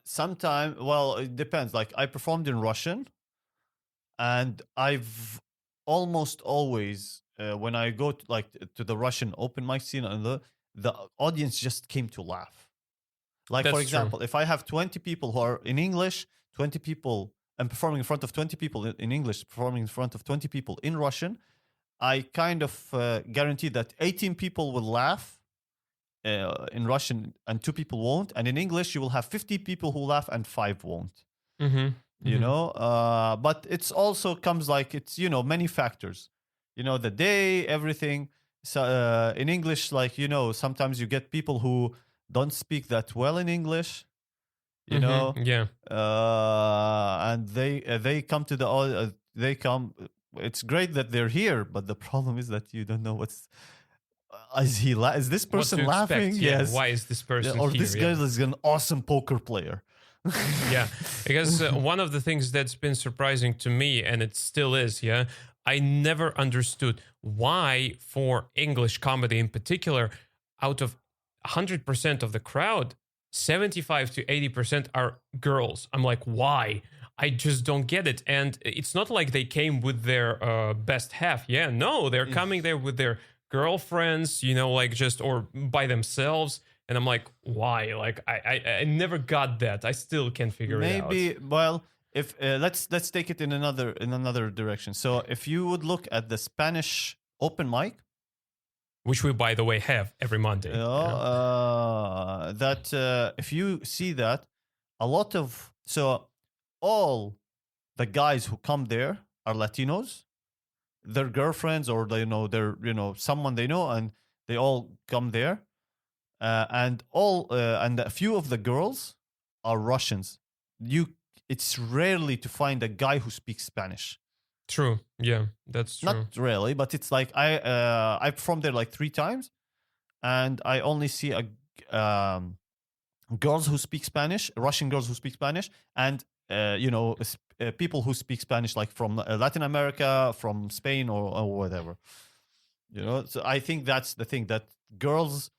Sometimes, well, it depends. Like, I performed in Russian, and I've almost always, when I go to the Russian open mic scene, and the audience just came to laugh. Like, That's for example, true. if I have 20 people who are in English, 20 people, and performing in front of 20 people in English, performing in front of 20 people in Russian, I kind of guarantee that 18 people will laugh in Russian and 2 people won't. And in English, you will have 50 people who laugh and 5 won't. But it's also comes like, it's, many factors. The day, everything. So in English, like, sometimes you get people who don't speak that well in English. Yeah. And they come to the they come. It's great that they're here, but the problem is that you don't know what's. Is this person laughing? Yeah. Yes. Why is this person or here? this guy is an awesome poker player. Yeah, because one of the things that's been surprising to me, and it still is, I never understood why, for English comedy in particular, out of 100% of the crowd, 75 to 80% are girls. I'm like, why? I just don't get it. And it's not like they came with their best half. Yeah, no, they're coming there with their girlfriends, like just, or by themselves. And I'm like, why? Like, I never got that. I still can't figure it out. Maybe, well, if let's take it in another direction. So if you would look at the Spanish open mic, which we, by the way, have every Monday. That if you see that, all the guys who come there are Latinos, their girlfriends, or they're someone they know, and they all come there, and a few of the girls are Russians. It's rarely to find a guy who speaks Spanish. True. Yeah, that's true. Not really, but it's like I performed there like 3 times, and I only see girls who speak Spanish, Russian girls who speak Spanish, and people who speak Spanish, like from Latin America, from Spain, or whatever. So I think that's the thing, that girls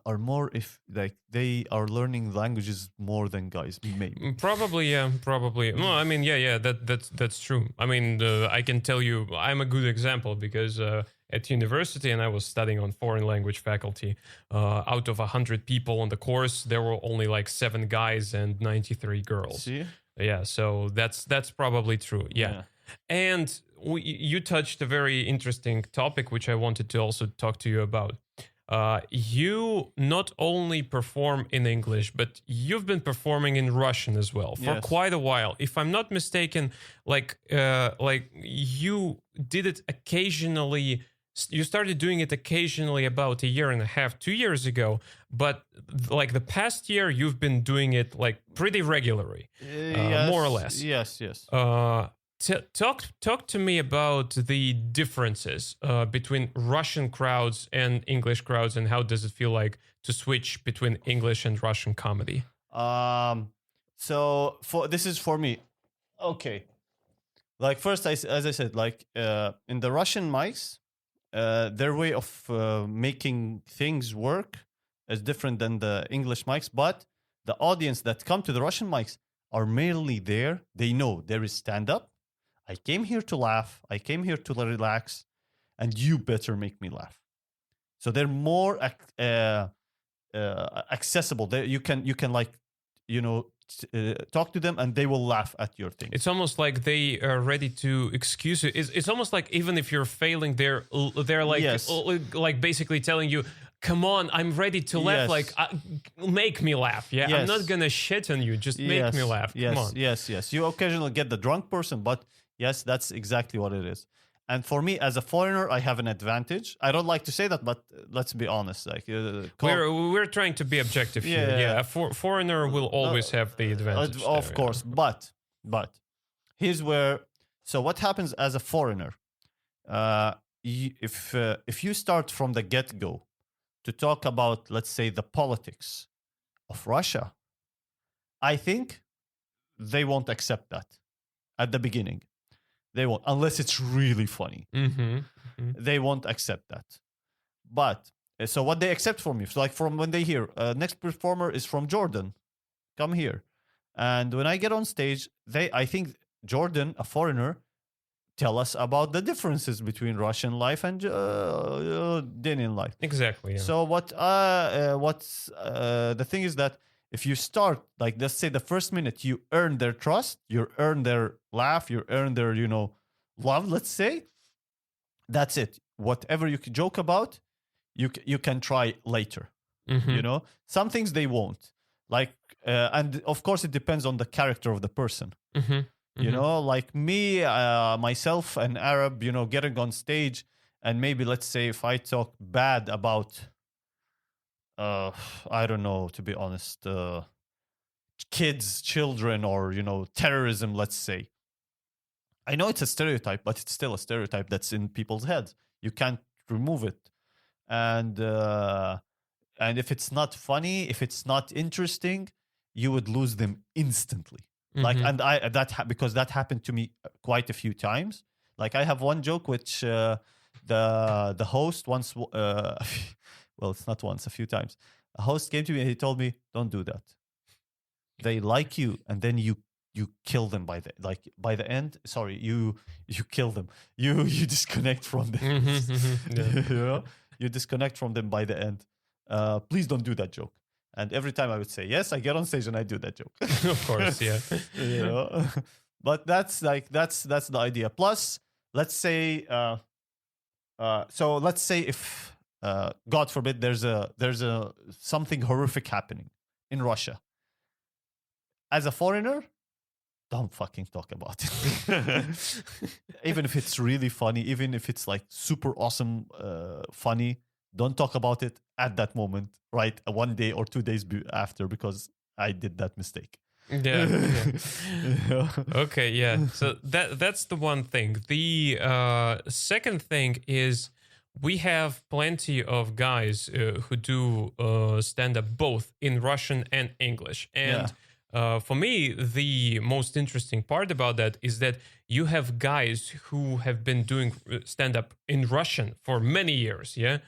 are more, if like they are learning languages more than guys, maybe. Probably, yeah, probably. No, I mean, yeah, that's true. I mean, I can tell you, I'm a good example because at university, and I was studying on foreign language faculty. Out of 100 people on the course, there were only like 7 guys and 93 girls. See? Yeah, so that's probably true. Yeah. And you touched a very interesting topic, which I wanted to also talk to you about. You not only perform in English, but you've been performing in Russian as well for quite a while. If I'm not mistaken, like you did it occasionally. You started doing it occasionally about a year and a half, 2 years ago. But like the past year, you've been doing it like pretty regularly, more or less. Yes. Talk to me about the differences between Russian crowds and English crowds, and how does it feel like to switch between English and Russian comedy? So this is for me. Okay. Like first, as I said, like in the Russian mics, their way of making things work is different than the English mics. But the audience that come to the Russian mics are mainly there. They know there is stand-up. I came here to laugh. I came here to relax, and you better make me laugh. So they're more accessible. You can like, talk to them, and they will laugh at your thing. It's almost like they are ready to excuse it. It's almost like even if you're failing, they're like like basically telling you, "Come on, I'm ready to laugh. Like, make me laugh. Yeah, I'm not gonna shit on you. Just make me laugh. Come on." Yes. You occasionally get the drunk person, but yes, that's exactly what it is. And for me, as a foreigner, I have an advantage. I don't like to say that, but let's be honest. Like we're trying to be objective here. Yeah, a foreigner will always have the advantage. Of course, but here's where. So what happens as a foreigner? If you start from the get-go to talk about, let's say, the politics of Russia, I think they won't accept that at the beginning. They won't, unless it's really funny. They won't accept that. But so what they accept from you, so like from when they hear next performer is from Jordan, come here, and when I get on stage, I think Jordan, a foreigner, tell us about the differences between Russian life and Jordanian life. Exactly. Yeah. So what's the thing is that if you start, like, let's say the first minute, you earn their trust, you earn their laugh, you earn their, love, let's say, that's it. Whatever you can joke about, you can try later. Some things they won't. Like, and of course, it depends on the character of the person. Like me, myself, an Arab, getting on stage, and maybe, let's say, if I talk bad about, I don't know, to be honest, kids, children, or, terrorism, let's say. I know it's a stereotype, but it's still a stereotype that's in people's heads. You can't remove it. And if it's not funny, if it's not interesting, you would lose them instantly. Like, and because that happened to me quite a few times. Like, I have one joke which the host once, well, it's not once, a few times. A host came to me and he told me, "Don't do that. They like you, and then you kill them by the end. Sorry, you kill them. You disconnect from them. You disconnect from them by the end. Please don't do that joke." And every time I would say yes, I get on stage and I do that joke. Of course, yeah. But that's the idea. Plus, let's say, so let's say if God forbid there's a something horrific happening in Russia. As a foreigner, don't fucking talk about it. Even if it's really funny, even if it's like super awesome, funny, don't talk about it at that moment, right? 1 day or 2 days after, because I did that mistake. Yeah. Okay, yeah. So that's the one thing. The second thing is we have plenty of guys who do stand up both in Russian and English, and For me, the most interesting part about that is that you have guys who have been doing stand-up in Russian for many years, yeah?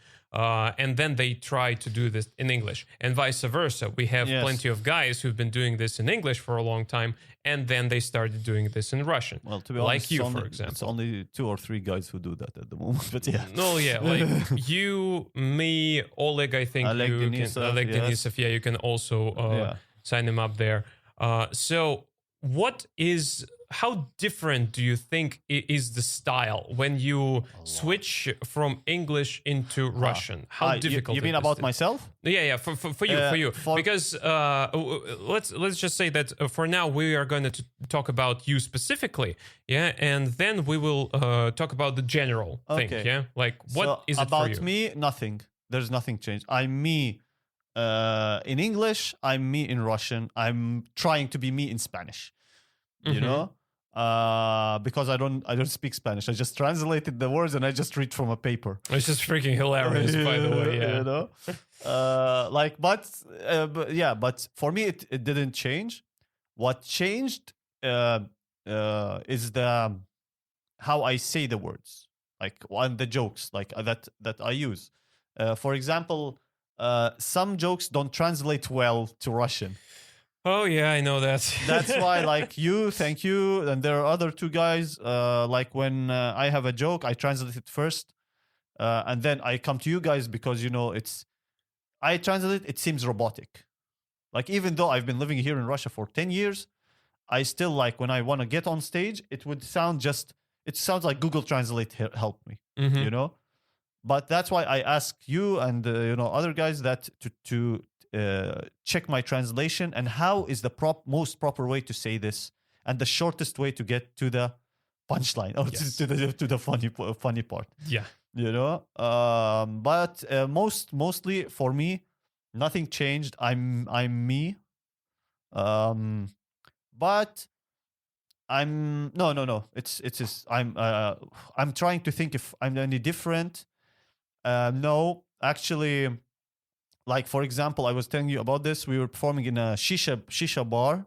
And then they try to do this in English, and vice versa. We have Yes. plenty of guys who've been doing this in English for a long time, and then they started doing this in Russian. Well, to be like honest, you, it's only, for example. it's only 2 or 3 guys who do that at the moment. But yeah, No, yeah, like you, me, Oleg. I think Oleg you Denisov, can. Oleg yes. Denisov. Yeah, you can also Yeah. sign him up there. So, how different do you think is the style when you switch from English into Russian? How difficult? You mean is about it? myself? Yeah, for you, for- because let's just say that for now we are going to talk about you specifically, yeah, and then we will talk about the general thing, Okay. yeah, like what is it about for you? me? Nothing. There's nothing changed. I'm me in English. I'm me in Russian. I'm trying to be me in Spanish. You Mhm. know, because I don't speak Spanish. I just translated the words and I just read from a paper. It's just freaking hilarious, by the way. Yeah, You know, but for me it didn't change. What changed is the how I say the words, like on the jokes, like that I use. For example, some jokes don't translate well to Russian. Oh yeah, I know that. That's why, like, thank you, and there are other 2 guys. Like when I have a joke, I translate it first, and then I come to you guys because I translate it seems robotic. Like even though I've been living here in Russia for 10 years, I still like when I want to get on stage, it sounds like Google Translate helped me, Mhm. you know. But that's why I ask you and other guys that to check my translation and how is the most proper way to say this and the shortest way to get to the punchline or Yes. to the funny part. Yeah. But mostly for me, nothing changed. I'm me. But I'm no. It's just I'm trying to think if I'm any different. No, actually. Like for example, I was telling you about this. We were performing in a shisha bar,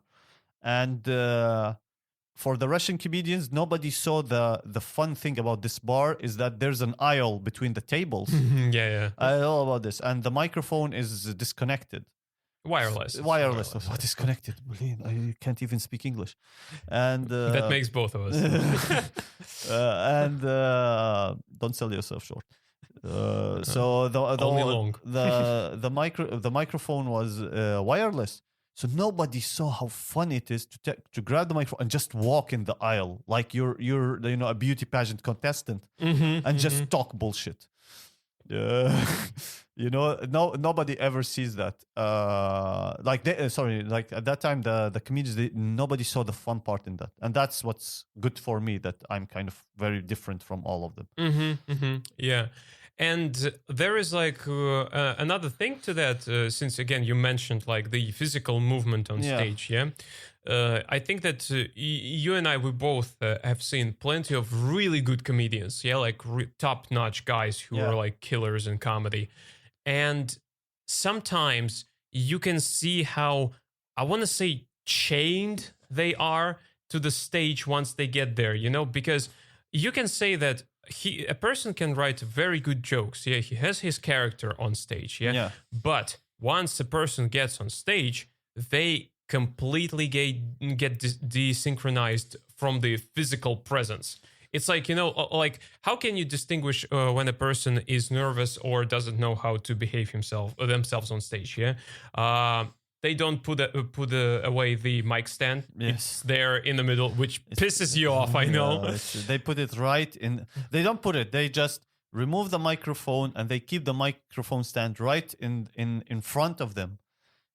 and for the Russian comedians, nobody saw the fun thing about this bar is that there's an aisle between the tables. Yeah. I know about this, and the microphone is disconnected. Wireless. It's Wireless. Oh, disconnected. Brilliant. I can't even speak English, and That makes both of us. and don't sell yourself short. So Only long. the microphone was wireless, so nobody saw how fun it is to grab the microphone and just walk in the aisle like you're a beauty pageant contestant and just talk bullshit. Nobody ever sees that. Like at that time the comedians, nobody saw the fun part in that, and that's what's good for me, that I'm kind of very different from all of them. Yeah. And there is like another thing to that, since again you mentioned like the physical movement on stage. Yeah, I think that you and I, we both have seen plenty of really good comedians. Yeah, like top-notch guys who are like killers in comedy, and sometimes you can see how, I want to say, chained they are to the stage once they get there. Because you can say that a person can write very good jokes. Yeah, he has his character on stage. Yeah. But once a person gets on stage, they completely get desynchronized from the physical presence. It's like, like how can you distinguish when a person is nervous or doesn't know how to behave themselves on stage? Yeah. They don't put away the mic stand. Yes. It's there in the middle, which pisses you off, I know. They put it right in. They don't put it. They just remove the microphone and they keep the microphone stand right in front of them.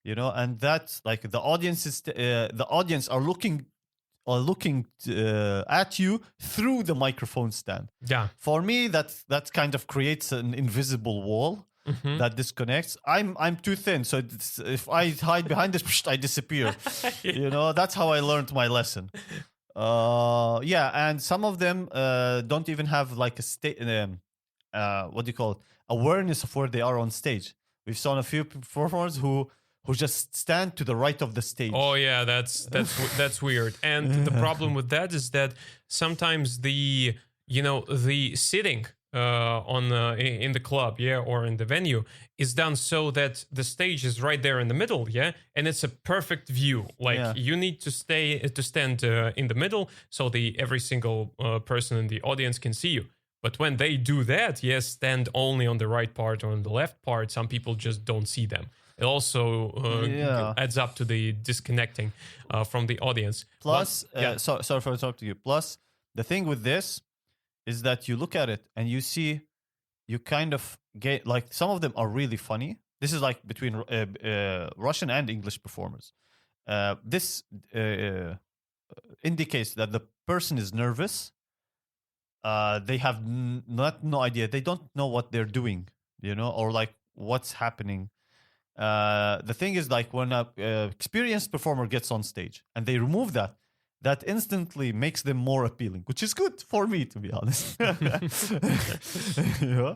And that's like the audience are looking at you through the microphone stand. Yeah. For me, that kind of creates an invisible wall. That disconnects. I'm too thin, so if I hide behind this, I disappear. That's how I learned my lesson. And some of them don't even have like what do you call it? Awareness of where they are on stage. We've seen a few performers who who just stand to the right of the stage. Oh yeah, that's weird. And the problem with that is that sometimes the sitting on in the club, yeah, or in the venue is done so that the stage is right there in the middle, yeah, and it's a perfect view. Like Yeah. you need to stand in the middle so the every single person in the audience can see you. But when they do that, yes, stand only on the right part or on the left part, some people just don't see them. It also Yeah. adds up to the disconnecting from the audience. Plus, yeah. sorry for interrupting you. Plus, the thing with this is that you look at it and you see, you kind of get like some of them are really funny. This is like between Russian and English performers. This indicates that the person is nervous. They have no idea. They don't know what they're doing, or like what's happening. The thing is, like when a experienced performer gets on stage and they remove that instantly makes them more appealing, which is good for me, to be honest. Yeah.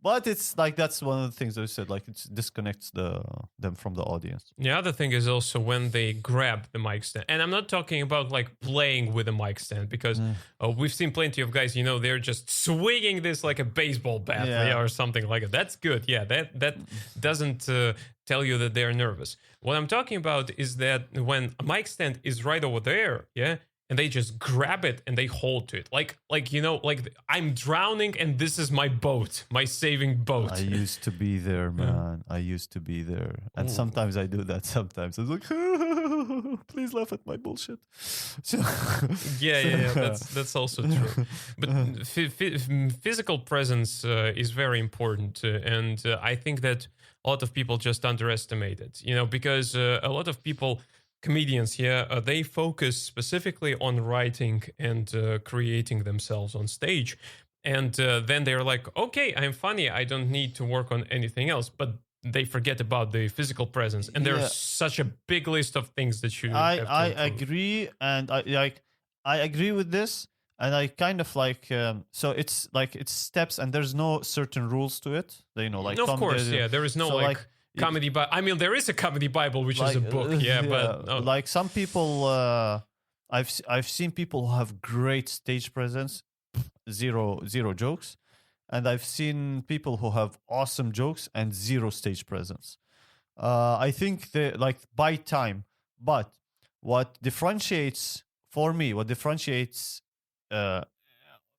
But it's like that's one of the things that I said, like it disconnects them from the audience. The other thing is also when they grab the mic stand. And I'm not talking about like playing with a mic stand, because we've seen plenty of guys, they're just swinging this like a baseball bat, Yeah. or something like that. That's good. Yeah, that doesn't tell you that they're nervous. What I'm talking about is that when a mic stand is right over there, yeah, and they just grab it and they hold to it. Like I'm drowning and this is my boat, my saving boat. I used to be there, man. I used to be there. And sometimes I do that. Sometimes I'm like, please laugh at my bullshit. So, Yeah. That's also true. But physical presence is very important, and I think that a lot of people just underestimate it. Because a lot of people, comedians, they focus specifically on writing and creating themselves on stage, and then they're like, okay, I'm funny, I don't need to work on anything else. But they forget about the physical presence, and there's such a big list of things that you have to I improve. agree, and I agree with this, and I kind of like so it's like it's steps, and there's no certain rules to it. Like of course, there is no so, like comedy Bible. I mean, there is a comedy Bible, which is a book, but like some people, I've seen people who have great stage presence, zero jokes, and I've seen people who have awesome jokes and zero stage presence. I think they like by time, but what differentiates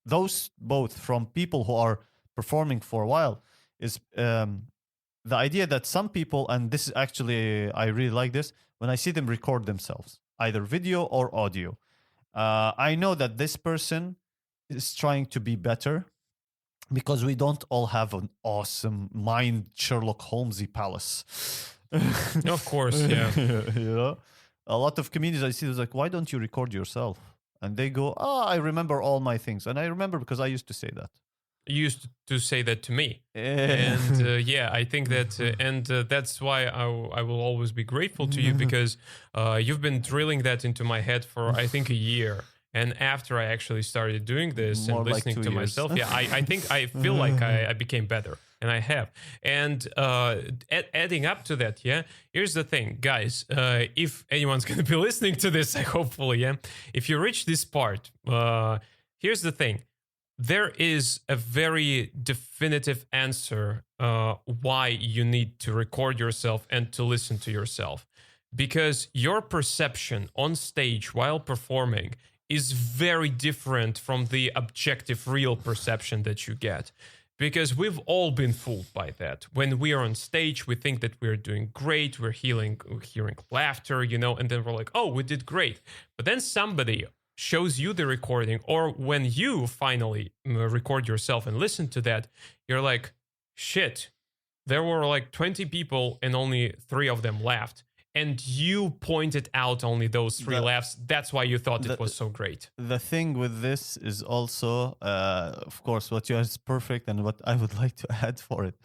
those both from people who are performing for a while is the idea that some people, and this is actually, I really like this, when I see them record themselves, either video or audio, I know that this person is trying to be better, because we don't all have an awesome mind Sherlock Holmesy palace. of course, yeah. A lot of comedians I see is like, why don't you record yourself? And they go, I remember all my things. And I remember because I used to say that. You used to say that to me. And I think that, and that's why I will always be grateful to you, because you've been drilling that into my head for, I think, a year. And after I actually started doing this More and like listening 2 to years. myself, I feel like I became better, and I have. And adding up to that, here's the thing, guys. If anyone's going to be listening to this, hopefully, if you reach this part, here's the thing. There is a very definitive answer why you need to record yourself and to listen to yourself. Because your perception on stage while performing is very different from the objective, real perception that you get. Because we've all been fooled by that. When we are on stage, we think that we're doing great, we're hearing laughter, and then we're like, oh, we did great. But then somebody shows you the recording, or when you finally record yourself and listen to that, you're like, shit, there were like 20 people and only 3 of them laughed. And you pointed out only those 3 laughs. That's why you thought it was so great. The thing with this is also, of course, what you have is perfect. And what I would like to add for it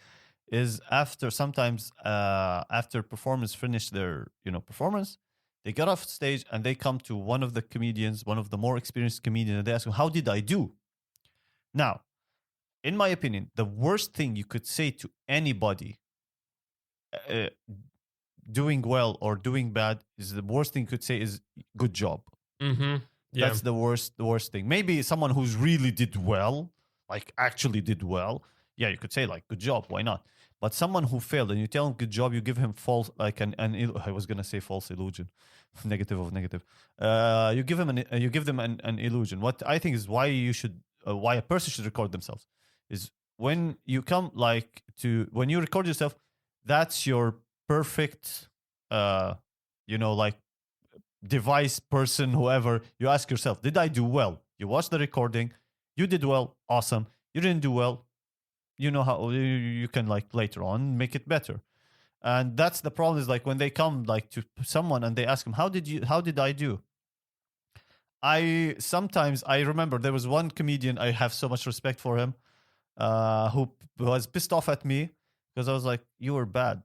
is sometimes after performers finish their, performance, they get off stage and they come to one of the comedians, one of the more experienced comedians, and they ask him, how did I do? Now, in my opinion, the worst thing you could say to anybody doing well or doing bad is the worst thing you could say is good job. Mm-hmm. Yeah. That's the worst thing. Maybe someone who's really did well, like actually did well. Yeah, you could say like good job. Why not? But someone who failed and you tell him good job, you give him false like I was gonna say false illusion, negative of negative. You give them an illusion. What I think is why a person should record themselves is when you come when you record yourself, that's your perfect, like device person, whoever. You ask yourself, did I do well? You watch the recording, you did well, awesome. You didn't do well, you know how you can like later on make it better. And that's the problem is like when they come like to someone and they ask him, how did I do? I remember there was one comedian, I have so much respect for him, who was pissed off at me because I was like, you were bad.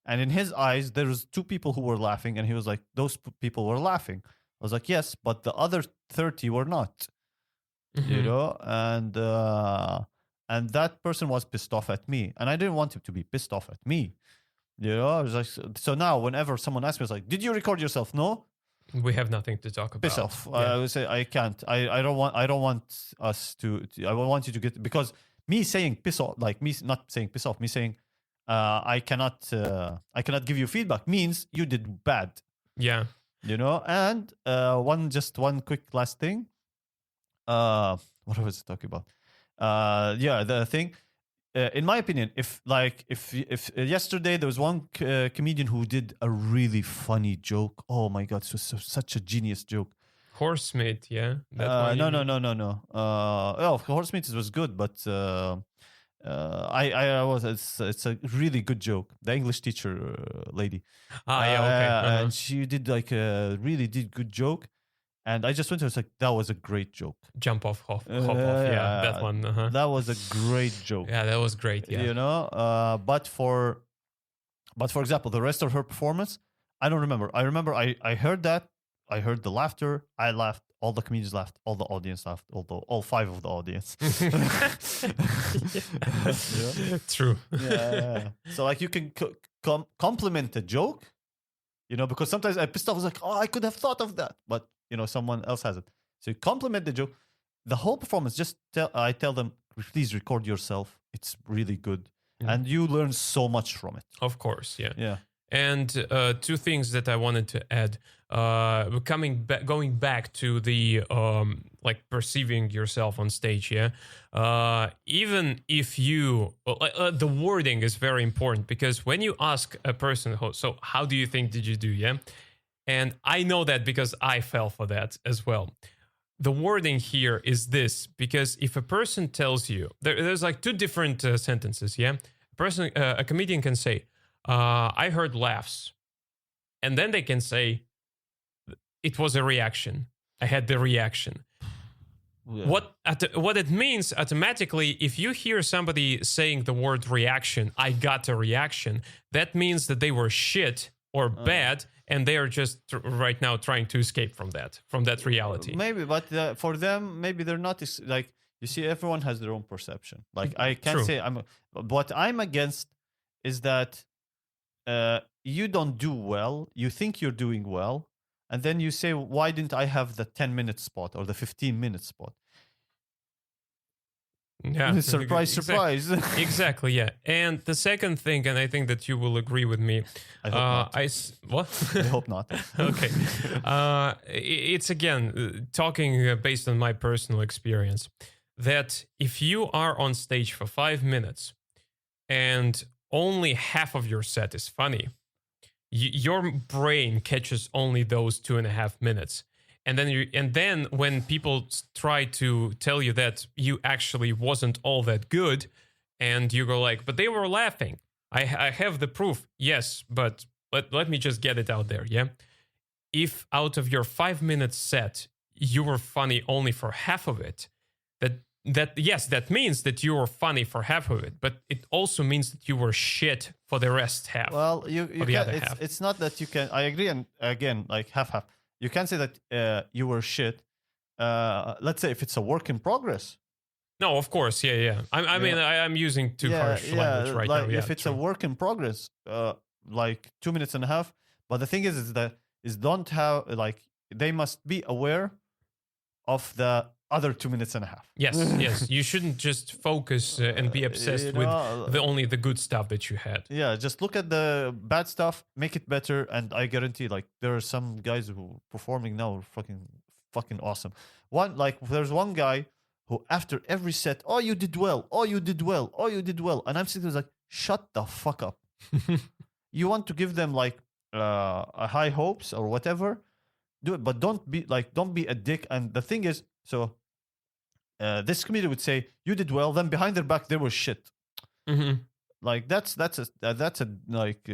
And in his eyes, there was 2 people who were laughing, and he was like, those people were laughing. I was like, yes, but the other 30 were not. You know, and that person was pissed off at me, and I didn't want him to be pissed off at me. You know, I was like, so now whenever someone asks me, it's like, did you record yourself? No, we have nothing to talk about. Piss off. Yeah. I would say I can't. I don't want us to. I want you to get, because me saying piss off, like me not saying piss off, me saying I cannot give you feedback means you did bad. Yeah. You know, and one quick last thing. What was I talking about? The thing. In my opinion, if yesterday there was one comedian who did a really funny joke. Oh my god, this was such a genius joke. Horsemeat, yeah. No. Horsemeat was good, but it's a really good joke. The English teacher lady. Okay. And she did like really did good joke. And I just went to her, I was like, that was a great joke. Jump off, hop off. Yeah, that one. That was a great joke. Yeah, that was great. Yeah. You know, but for example, the rest of her performance, I don't remember. I remember I heard that. I heard the laughter. I laughed. All the comedians laughed. All the audience laughed. All 5 of the audience. Yeah. True. Yeah. So like you can compliment a joke, you know, because sometimes I pissed off. I was like, oh, I could have thought of that, but you know, someone else has it. So you compliment the joke. The whole performance, I tell them, please record yourself. It's really good. And you learn so much from it. Of course, yeah. Yeah. And 2 things that I wanted to add. Going back to the like perceiving yourself on stage, yeah. Even if you, the wording is very important, because when you ask a person, so how do you think did you do, yeah? And I know that because I fell for that as well. The wording here is this, because if a person tells you, there's like 2 different sentences, yeah? A comedian can say, I heard laughs. And then they can say, it was a reaction. I had the reaction. Yeah. What it means automatically, if you hear somebody saying the word reaction, I got a reaction, that means that they were shit or bad, and they are just right now trying to escape from that reality. Maybe, but for them, maybe they're not like, you see, everyone has their own perception. Like I can't say what I'm against is that you don't do well, you think you're doing well, and then you say, why didn't I have the 10-minute spot or the 15-minute spot? Yeah. Surprise. Exactly, yeah. And the second thing, and I think that you will agree with me. I hope not. What? I hope not. Okay. It's again, talking based on my personal experience, that if you are on stage for 5 minutes and only half of your set is funny, your brain catches only those 2.5 minutes. And then when people try to tell you that you actually wasn't all that good, and you go like, but they were laughing. I have the proof. Yes, but let me just get it out there, yeah? If out of your 5-minute set, you were funny only for half of it, that means that you were funny for half of it, but it also means that you were shit for the rest half. Well, it's not that you can, I agree, and again, like half. You can say that you were shit. Let's say if it's a work in progress. No, of course, yeah. I mean, I'm using too harsh language right now. Yeah, if it's a work in progress, like 2 minutes and a half. But the thing is that is don't have like they must be aware of the other 2 minutes and a half. Yes, yes. You shouldn't just focus and be obsessed with only the good stuff that you had. Yeah, just look at the bad stuff, make it better, and I guarantee, like, there are some guys who performing now are fucking awesome. There's one guy who after every set, oh, you did well, oh, you did well, oh, you did well, and I'm sitting there like, shut the fuck up. You want to give them like a high hopes or whatever, do it, but don't be a dick. And the thing is, so this comedian would say you did well, then behind their back they were shit. Mm-hmm. Like that's a like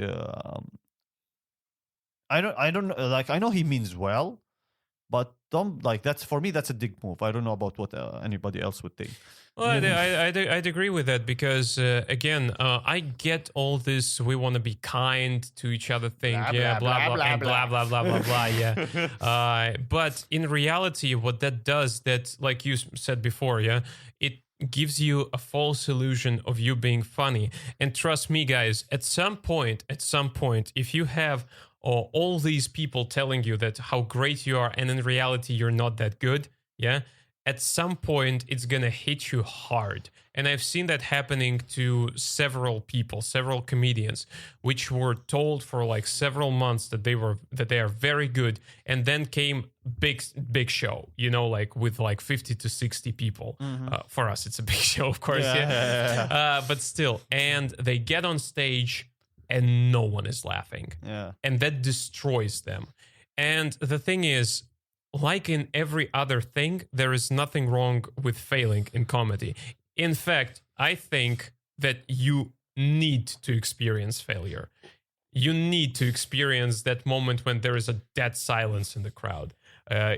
I don't know, like I know he means well, but don't like that's for me that's a dick move. I don't know about what anybody else would think. Well, I'd agree with that because again, I get all this. We want to be kind to each other thing, blah blah blah blah blah blah. Yeah, but in reality, what that does, that like you said before, yeah, it gives you a false illusion of you being funny. And trust me, guys, at some point, if you have all these people telling you that how great you are, and in reality you're not that good, yeah. At some point, it's going to hit you hard. And I've seen that happening to several people, several comedians, which were told for like several months that they are very good. And then came big show, you know, like with like 50 to 60 people. Mm-hmm. For us, it's a big show, of course. Yeah. But still, and they get on stage and no one is laughing. Yeah. And that destroys them. And the thing is, like in every other thing, there is nothing wrong with failing in comedy. In fact, I think that you need to experience failure. You need to experience that moment when there is a dead silence in the crowd.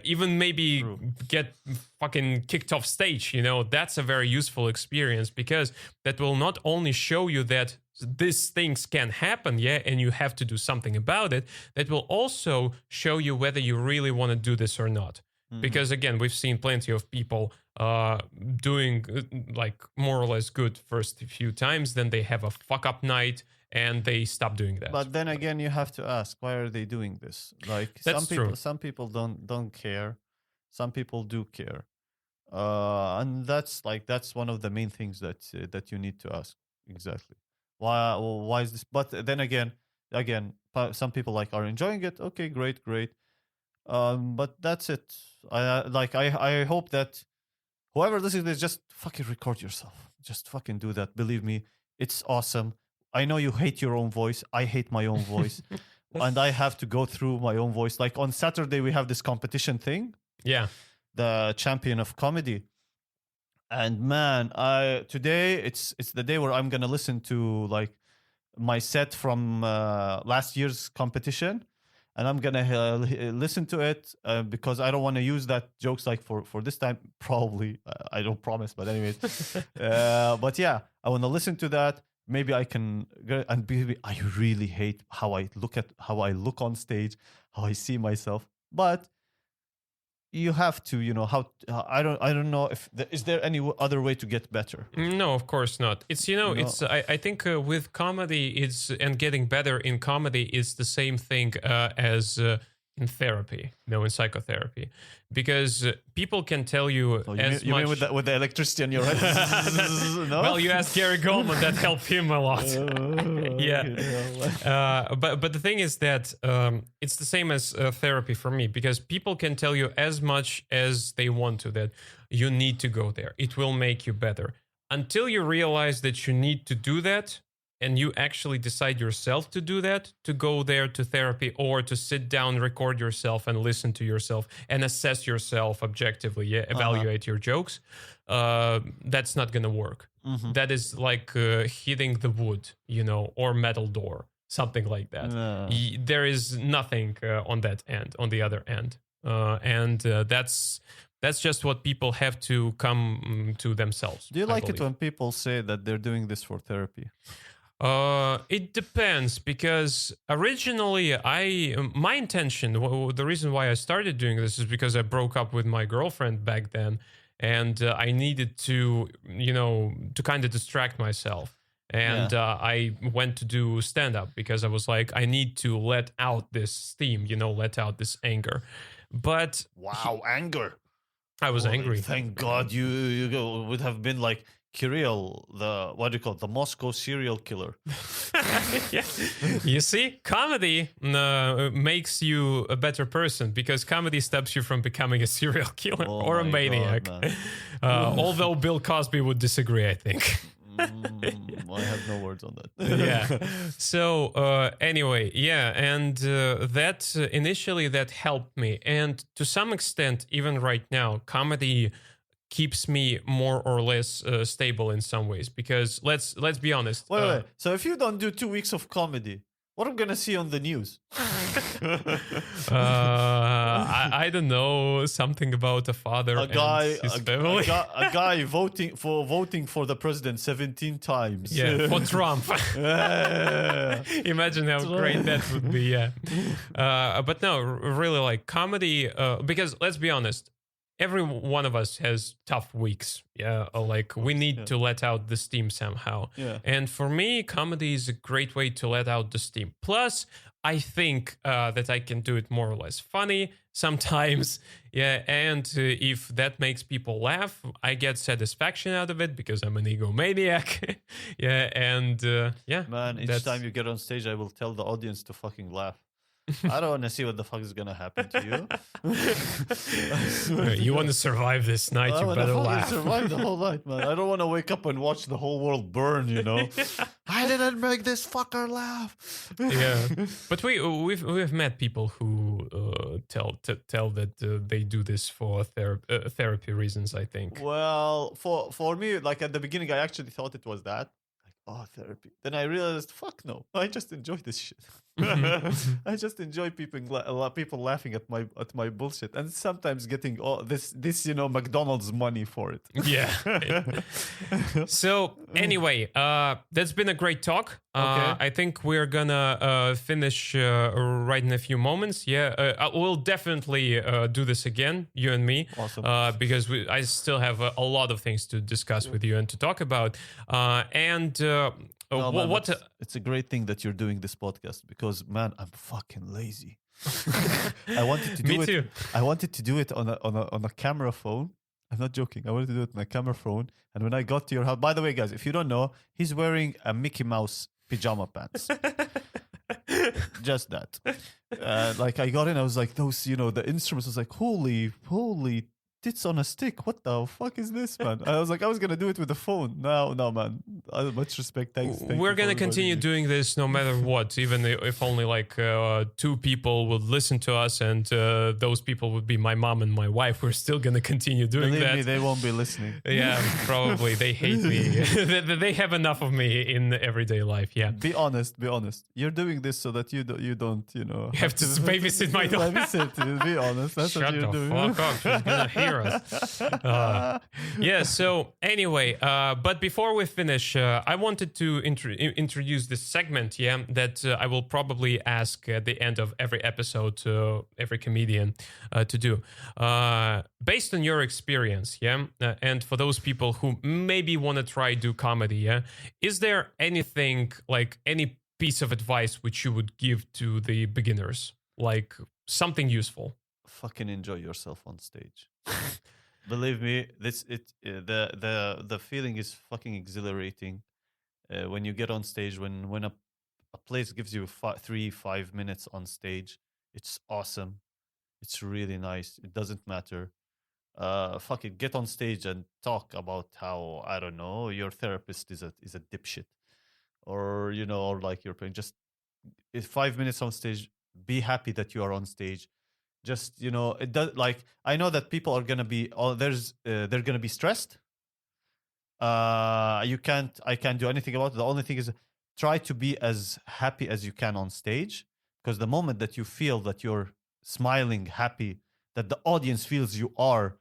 Even maybe get fucking kicked off stage, you know, that's a very useful experience because that will not only show you that these things can happen, yeah, and you have to do something about it, that will also show you whether you really want to do this or not. Mm-hmm. Because again, we've seen plenty of people doing like more or less good first few times, then they have a fuck up night and they stop doing that. But then again, you have to ask, why are they doing this? Like some people don't care, some people do care, and that's one of the main things that you need to ask. Exactly. Why is this? But then again, some people like are enjoying it. Okay, great. But that's it. I hope that whoever listens to this, just fucking record yourself. Just fucking do that. Believe me, it's awesome. I know you hate your own voice. I hate my own voice. And I have to go through my own voice. Like on Saturday, we have this competition thing. Yeah. The champion of comedy. And man, today it's the day where I'm going to listen to like my set from last year's competition. And I'm going to listen to it because I don't want to use that jokes like for this time. Probably. I don't promise. But anyways. But yeah, I want to listen to that. Maybe I can, and I really hate how I look on stage, how I see myself. But you have to, you know, I don't know if is there any other way to get better? No, of course not. It's, it's, I think with comedy, and getting better in comedy is the same thing as in therapy, in psychotherapy, because people can tell you you mean with the electricity on your head? No? Well, you asked Gary Goldman, that helped him a lot. Yeah. But the thing is that it's the same as therapy for me, because people can tell you as much as they want to that you need to go there. It will make you better. Until you realize that you need to do that, and you actually decide yourself to do that, to go there to therapy or to sit down, record yourself and listen to yourself and assess yourself objectively, evaluate your jokes, that's not going to work. Mm-hmm. That is like hitting the wood, or metal door, something like that. There is nothing on the other end. And that's just what people have to come to themselves. Do you like it when people say that they're doing this for therapy? It depends, because originally my intention, the reason why I started doing this is because I broke up with my girlfriend back then, and I needed to, to kind of distract myself. And I went to do stand up because I was like, I need to let out this steam, let out this anger. But wow, anger. I was Well, angry. Thank God you would have been like Kirill, what do you call it? The Moscow serial killer. Yeah. You see, comedy makes you a better person because comedy stops you from becoming a serial killer or a maniac. God, although Bill Cosby would disagree, I think. I have no words on that. Yeah. So anyway, yeah, and that initially that helped me, and to some extent, even right now, comedy keeps me more or less stable in some ways because let's be honest. Wait. So if you don't do 2 weeks of comedy, what am I gonna see on the news? I don't know, something about a father and his family. A guy voting for the president 17 times. Yeah, for Trump. Imagine how great that would be. Yeah, but no, really, like comedy. Because let's be honest, every one of us has tough weeks. Yeah, like we need to let out the steam somehow. Yeah. And for me, comedy is a great way to let out the steam. Plus, I think that I can do it more or less funny sometimes. Yeah, and if that makes people laugh, I get satisfaction out of it because I'm an egomaniac. Yeah, and yeah. Man, each time you get on stage, I will tell the audience to fucking laugh. I don't want to see what the fuck is gonna happen to you. You want to survive this night, you better laugh. Survive the whole night, man. I don't want to wake up and watch the whole world burn. I didn't make this fucker laugh. Yeah, but we've met people who tell that they do this for therapy reasons. I think. Well, for me, like at the beginning, I actually thought it was that. Oh, therapy. Then I realized, fuck no, I just enjoy this shit. I just enjoy people laughing at my bullshit, and sometimes getting this McDonald's money for it. Yeah. So anyway, that's been a great talk. Okay. I think we're gonna finish right in a few moments. Yeah, we'll definitely do this again, you and me. Awesome. Because I still have a lot of things to discuss with you and to talk about. It's a great thing that you're doing this podcast because, man, I'm fucking lazy. I wanted to do Me it. too. I wanted to do it on a camera phone. I'm not joking. I wanted to do it on a camera phone. And when I got to your house, by the way, guys, if you don't know, he's wearing a Mickey Mouse pajama pants. Just that. Like I got in, I was like, those, the instruments. I was like, holy tits on a stick. What the fuck is this, man? I was like, I was gonna do it with the phone. No, man. Much respect. Thanks. We're gonna continue doing this no matter what, even if only like 2 people would listen to us, and those people would be my mom and my wife. We're still gonna continue doing Believe that. me, they won't be listening. Yeah, probably they hate me. They have enough of me in everyday life. Yeah. Be honest. You're doing this so that you don't have to babysit my dog. Babysit. Be honest. That's Shut what you're the doing. fuck up. She's gonna hear us. Yeah. So anyway, but before we finish, I wanted to introduce this segment. Yeah, that I will probably ask at the end of every episode to every comedian to do, based on your experience. Yeah, and for those people who maybe want to try do comedy. Yeah, is there anything like any piece of advice which you would give to the beginners, like something useful? Fucking enjoy yourself on stage. Believe me, the feeling is fucking exhilarating when you get on stage. When a place gives you 5 minutes on stage, it's awesome. It's really nice. It doesn't matter. Fuck it, get on stage and talk about how, I don't know, your therapist is a dipshit, or or like your parent. Just 5 minutes on stage. Be happy that you are on stage. Just it does. Like, I know that people are gonna be they're gonna be stressed. I can't do anything about it. The only thing is, try to be as happy as you can on stage, because the moment that you feel that you're smiling, happy, that the audience feels you are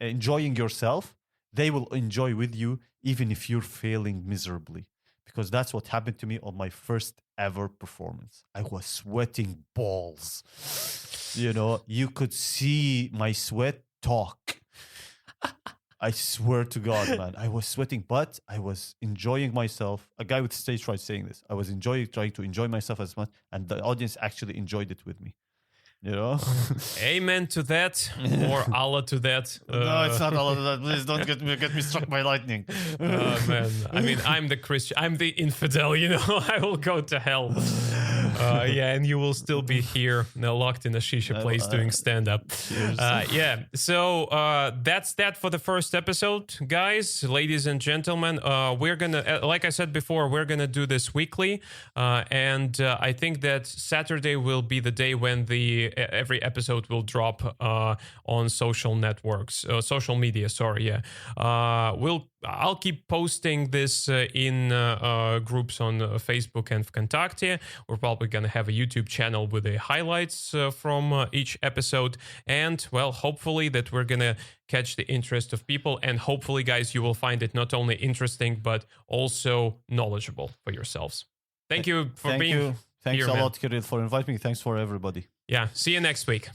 enjoying yourself, they will enjoy with you, even if you're failing miserably. Because that's what happened to me on my first ever performance. I was sweating balls. You could see my sweat talk. I swear to God, man, I was sweating, but I was enjoying myself. A guy with stage fright saying this. I was trying to enjoy myself as much, and the audience actually enjoyed it with me. You know? Amen to that, or Allah to that. No, it's not Allah to that. Please don't get me struck by lightning. Man, I mean, I'm the Christian. I'm the infidel. You know, I will go to hell. Yeah, and you will still be here, locked in a shisha place doing stand-up. Yeah, so that's that for the first episode, guys, ladies and gentlemen. We're gonna, like I said before, we're gonna do this weekly, and I think that Saturday will be the day when every episode will drop on social networks, social media. Sorry, yeah. I'll keep posting this in groups on Facebook and Vkontakte. We're probably going to have a YouTube channel with the highlights from each episode. And, well, hopefully that we're going to catch the interest of people. And hopefully, guys, you will find it not only interesting, but also knowledgeable for yourselves. Thank you for being here. Thanks a lot, Kirill, for inviting me. Thanks for everybody. Yeah, see you next week.